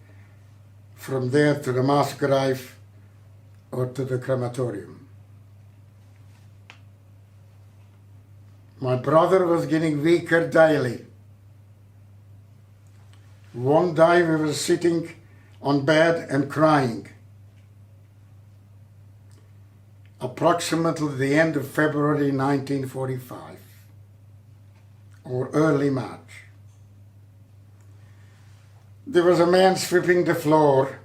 from there to the mass grave or to the crematorium. My brother was getting weaker daily. One day we were sitting on bed and crying. Approximately the end of February 1945 or early March. There was a man sweeping the floor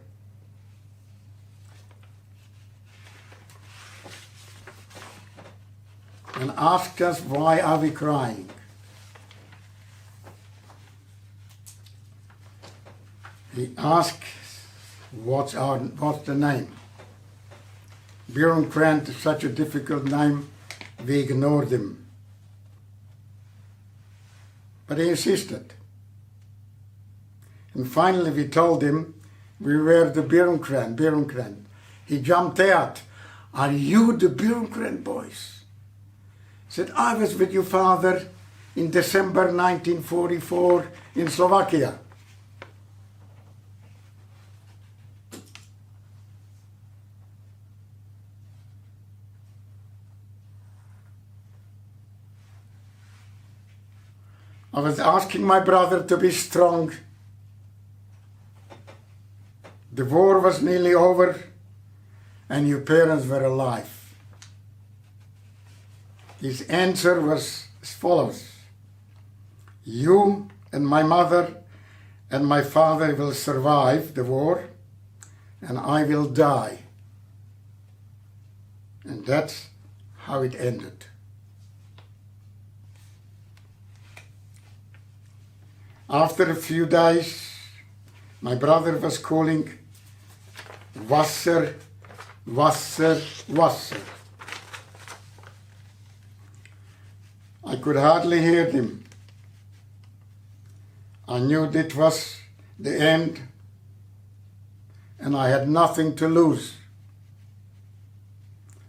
and asked us why are we crying. He asked what's the name. Bierenkrant is such a difficult name, we ignored him. But he insisted. And finally we told him we were the Bierenkrant. He jumped out. Are you the Bierenkrant boys? Said, I was with your father in December 1944 in Slovakia. I was asking my brother to be strong. The war was nearly over and your parents were alive. His answer was as follows. You and my mother and my father will survive the war and I will die. And that's how it ended. After a few days, my brother was calling Wasser, Wasser, Wasser. I could hardly hear him. I knew that was the end and I had nothing to lose.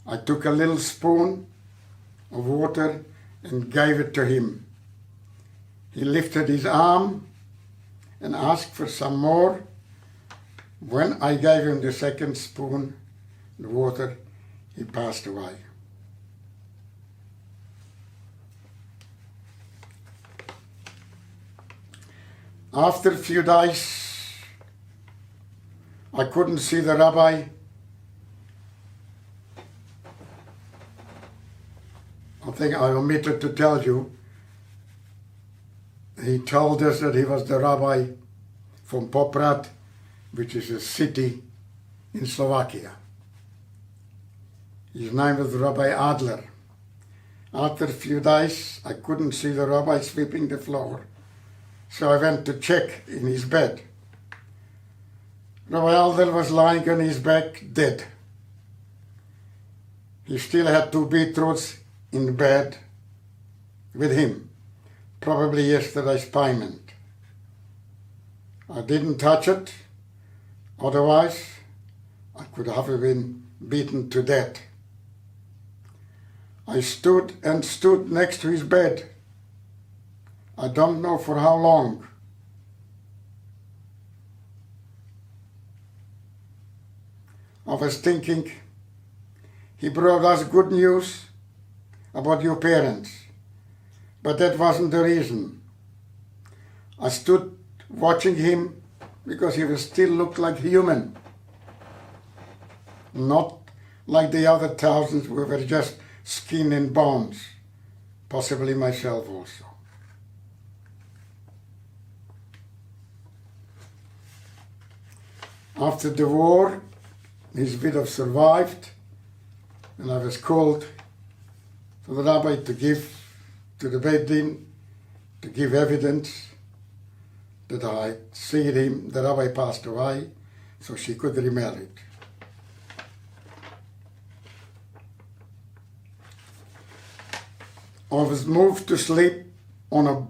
I took a little spoon of water and gave it to him. He lifted his arm and asked for some more. When I gave him the second spoon, the water, he passed away. After a few days, I couldn't see the rabbi. I think I omitted to tell you. He told us that he was the rabbi from Poprad, which is a city in Slovakia. His name was Rabbi Adler. After a few days, I couldn't see the rabbi sweeping the floor. So I went to check in his bed. Rabbi Adler was lying on his back, dead. He still had 2 beetroots in bed with him. Probably yesterday's payment. I didn't touch it, otherwise I could have been beaten to death. I stood next to his bed. I don't know for how long. I was thinking, he brought us good news about your parents. But that wasn't the reason. I stood watching him because he still looked like human. Not like the other thousands who were just skin and bones. Possibly myself also. After the war, his widow survived, and I was called for the rabbi to give to the Beit Din, to give evidence that I seen him, the rabbi passed away, so she could remarry. I was moved to sleep on a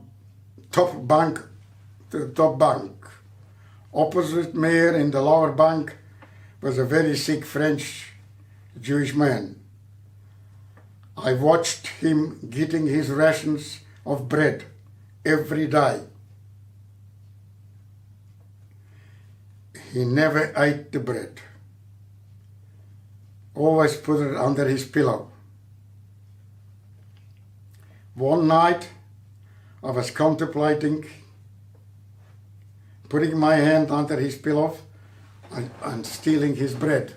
top bunk, the top bunk. Opposite me in the lower bunk was a very sick French Jewish man. I watched him getting his rations of bread every day. He never ate the bread. always put it under his pillow. One night I was contemplating putting my hand under his pillow and stealing his bread.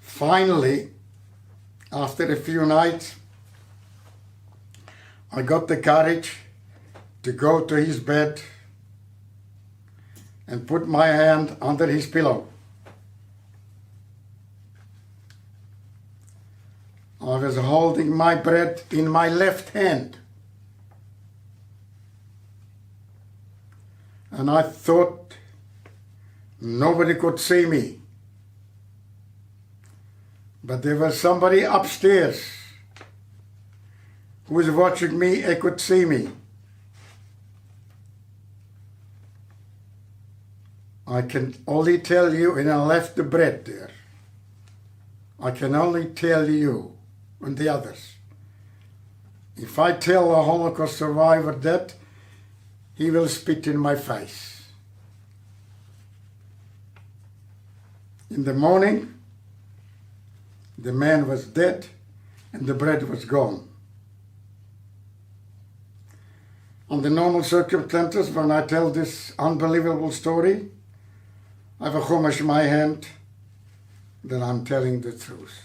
Finally, after a few nights, I got the courage to go to his bed and put my hand under his pillow. I was holding my bread in my left hand. And I thought nobody could see me. But there was somebody upstairs who was watching me and could see me. I can only tell you, and I left the bread there. I can only tell you and the others. If I tell a Holocaust survivor that, he will spit in my face. In the morning, the man was dead and the bread was gone. Under normal circumstances, when I tell this unbelievable story, I have a chumash in my hand that I'm telling the truth.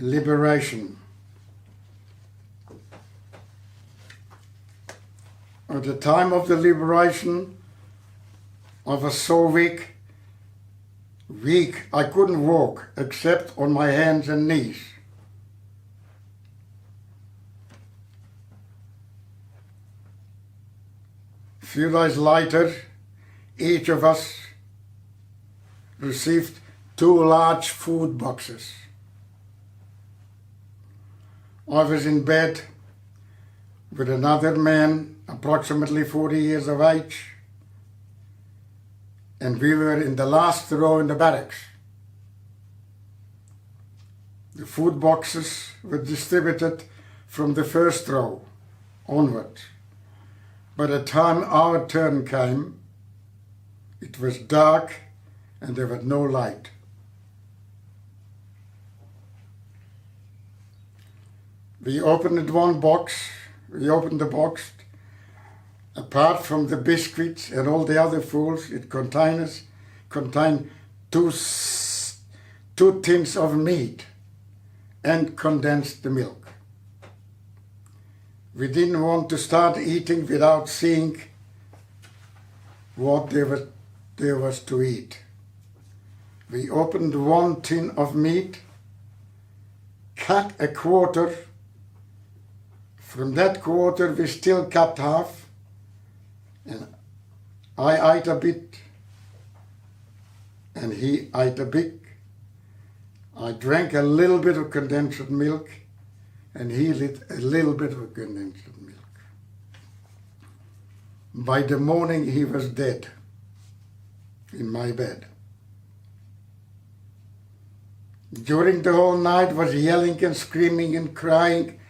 Liberation. At the time of the liberation, I was so weak, I couldn't walk except on my hands and knees. A few days later, each of us received 2 large food boxes. I was in bed with another man, approximately 40 years of age, and we were in the last row in the barracks. The food boxes were distributed from the first row onwards. By the time our turn came, it was dark and there was no light. We opened one box, we opened the box. Apart from the biscuits and all the other foods, it contained 2 tins of meat and condensed milk. We didn't want to start eating without seeing what there was to eat. We opened 1 tin of meat, cut a quarter. From that quarter we still cut half, and I ate a bit and he ate a bit. I drank a little bit of condensed milk and he lit a little bit of condensed milk. By the morning he was dead in my bed. During the whole night was yelling and screaming and crying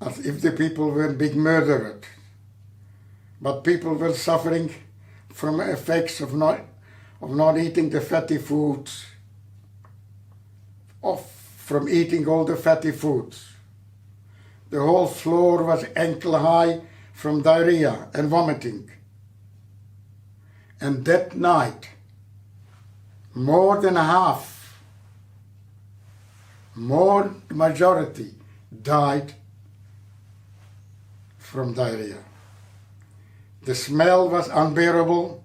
as if the people were being murdered. But people were suffering from effects of not eating the fatty foods, from eating all the fatty foods. The whole floor was ankle high from diarrhea and vomiting. And that night, more than half, majority died from diarrhea. The smell was unbearable.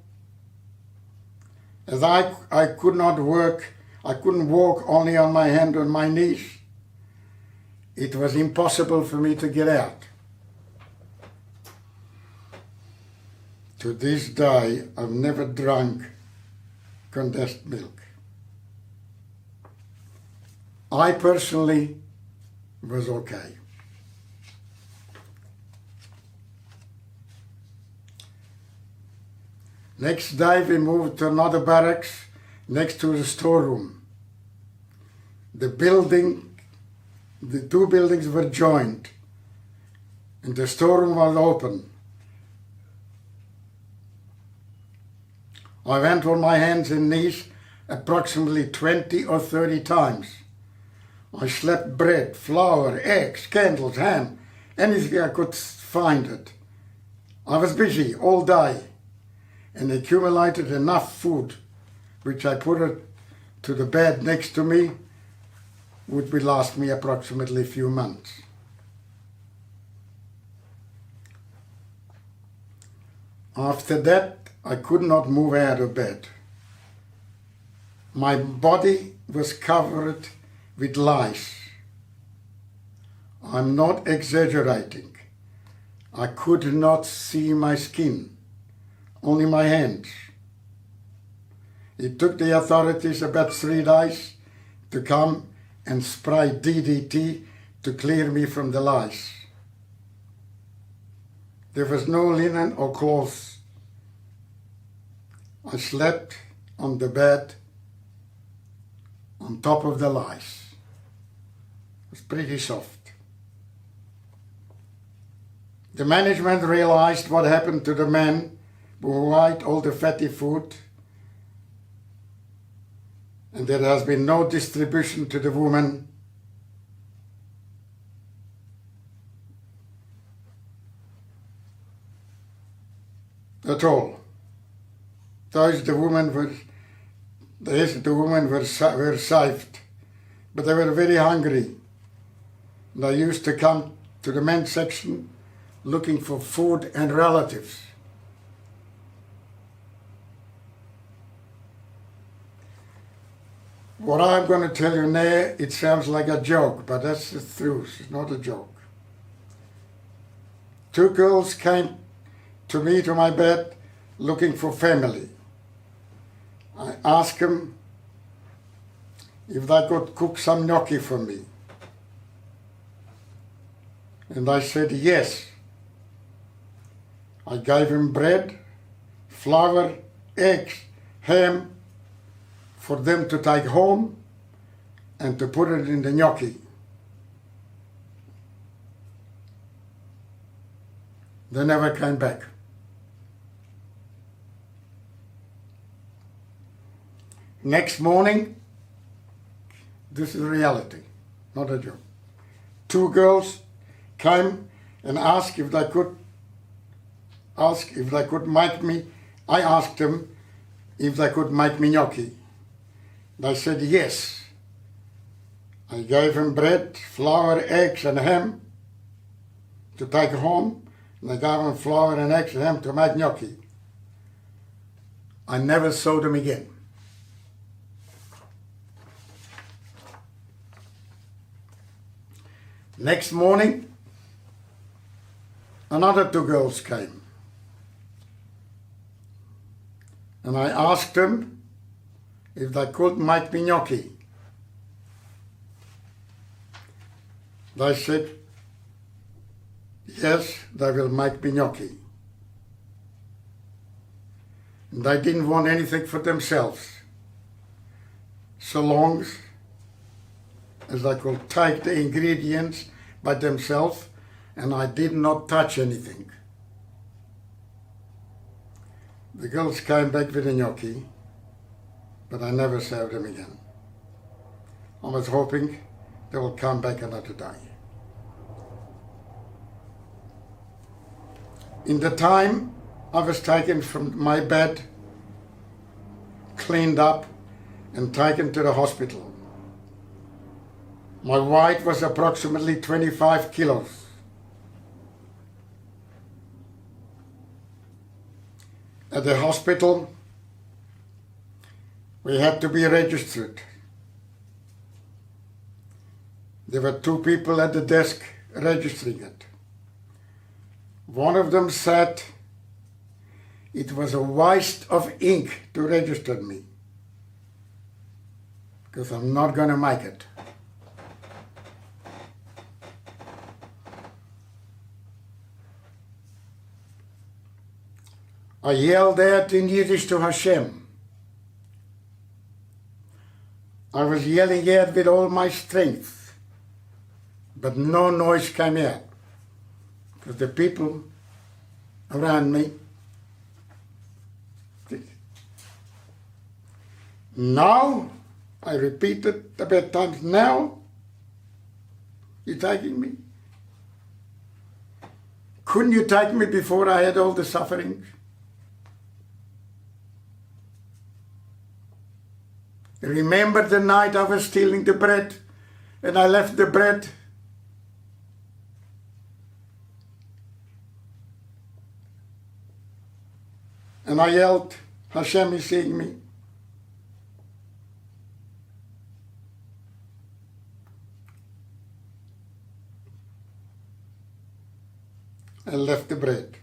As I could not work, I couldn't walk only on my hand and my knees. It was impossible for me to get out. To this day, I've never drunk condensed milk. I personally was okay. Next day we moved to another barracks next to the storeroom. The two buildings were joined and the storeroom was open. I went on my hands and knees approximately 20 or 30 times. I slept bread, flour, eggs, candles, ham, anything I could find it. I was busy all day and accumulated enough food, which I put it to the bed next to me, would last me approximately a few months. After that, I could not move out of bed. My body was covered with lice. I'm not exaggerating. I could not see my skin, only my hands. It took the authorities about 3 days to come and spray DDT to clear me from the lice. There was no linen or clothes. I slept on the bed on top of the lice. It was pretty soft. The management realized what happened to the men who ate all the fatty food, and there has been no distribution to the women. At all. The women were saved, but they were very hungry. They used to come to the men's section looking for food and relatives. What I'm going to tell you now, it sounds like a joke, but that's the truth. It's not a joke. 2 girls came to me, to my bed, looking for family. I asked them if they could cook some gnocchi for me. And they said yes. I gave them bread, flour, eggs, ham, for them to take home and to put it in the gnocchi. They never came back. Next morning, this is reality, not a joke. 2 girls came and asked if they could make me. I asked them if they could make me gnocchi. They said yes. I gave them bread, flour, eggs and ham to take home, and I gave them flour and eggs and ham to make gnocchi. I never saw them again. Next morning, another 2 girls came. And I asked them if they could make me gnocchi. They said, yes, they will make me gnocchi. And they didn't want anything for themselves, so long as they could take the ingredients by themselves, and I did not touch anything. The girls came back with the gnocchi, but I never saw them again. I was hoping they will come back another day. In the time I was taken from my bed, cleaned up, and taken to the hospital. My weight was approximately 25 kilos. At the hospital, we had to be registered. There were 2 people at the desk registering it. One of them said it was a waste of ink to register me, because I'm not going to make it. I yelled out in Yiddish to Hashem. I was yelling out with all my strength, but no noise came out, because the people around me. Now, I repeated about times, now you're taking me. Couldn't you take me before I had all the suffering? Remember the night I was stealing the bread and I left the bread? And I yelled, Hashem is seeing me. I left the bread.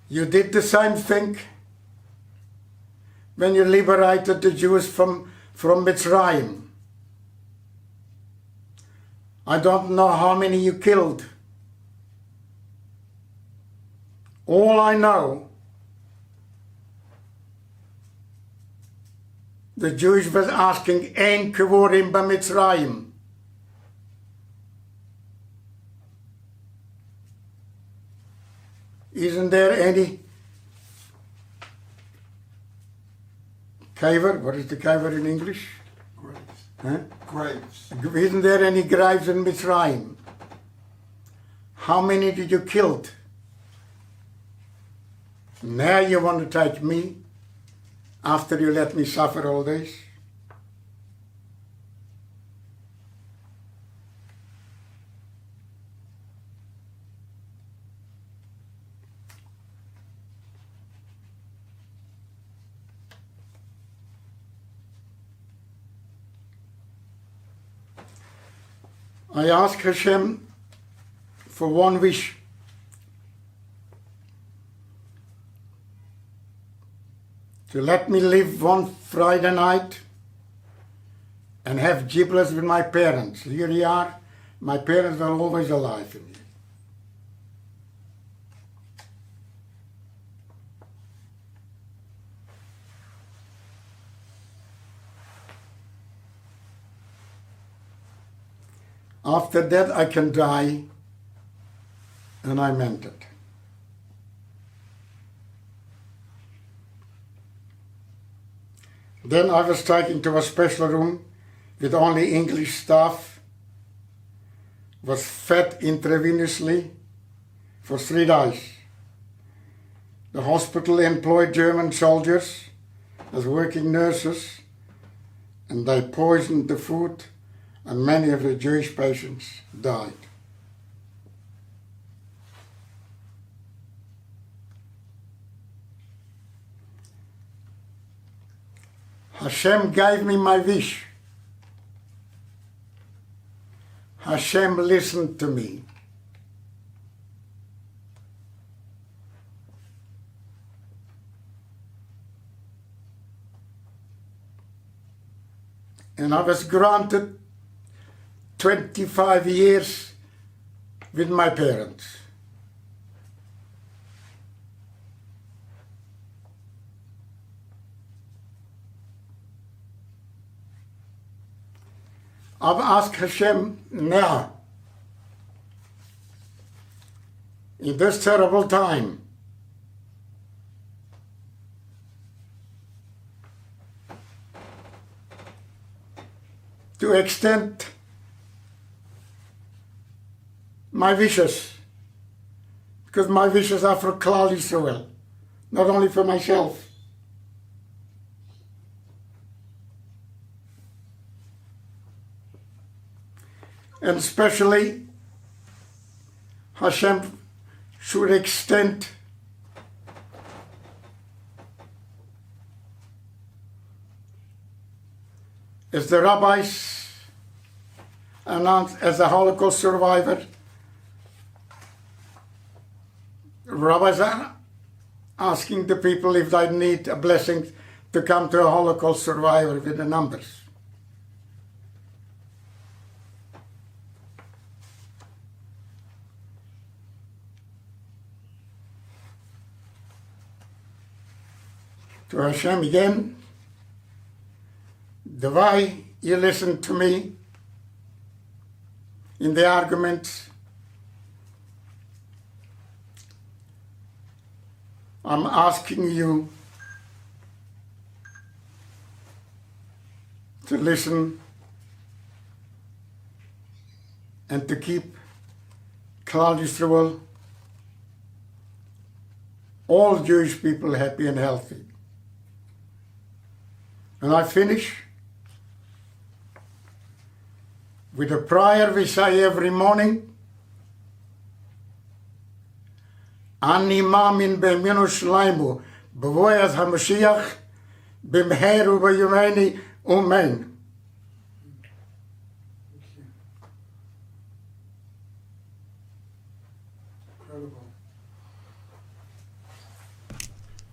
You did the same thing when you liberated the Jews from Mitzrayim. I don't know how many you killed. All I know, the Jews was asking, Ein Kevorim b'Mitzrayim. Isn't there any caver? What is the caver in English? Graves. Huh? Graves. Isn't there any graves in Mitzrayim? How many did you kill? Now you want to take me after you let me suffer all this? I ask Hashem for one wish. To let me live one Friday night and have giblets with my parents. Here they are. My parents are always alive in me. After that I can die, and I meant it. Then I was taken to a special room with only English staff, was fed intravenously for 3 days. The hospital employed German soldiers as working nurses, and they poisoned the food, and many of the Jewish patients died. Hashem gave me my wish. Hashem listened to me. And I was granted 25 years with my parents. I've asked Hashem now, in this terrible time, to extend my wishes, because my wishes are for Klal Yisrael, not only for myself. And especially, Hashem should extend as the rabbis announced as a Holocaust survivor. Rabbis are asking the people if they need a blessing to come to a Holocaust survivor with the numbers. to Hashem again, the way you listened to me in the arguments. I'm asking you to listen and to keep Klal Yisrael, all Jewish people, happy and healthy. And I finish with a prayer we say every morning. Ani mamin be'minu shleimu b'voyat HaMashiach b'mheru b'yomeni Amen. Incredible.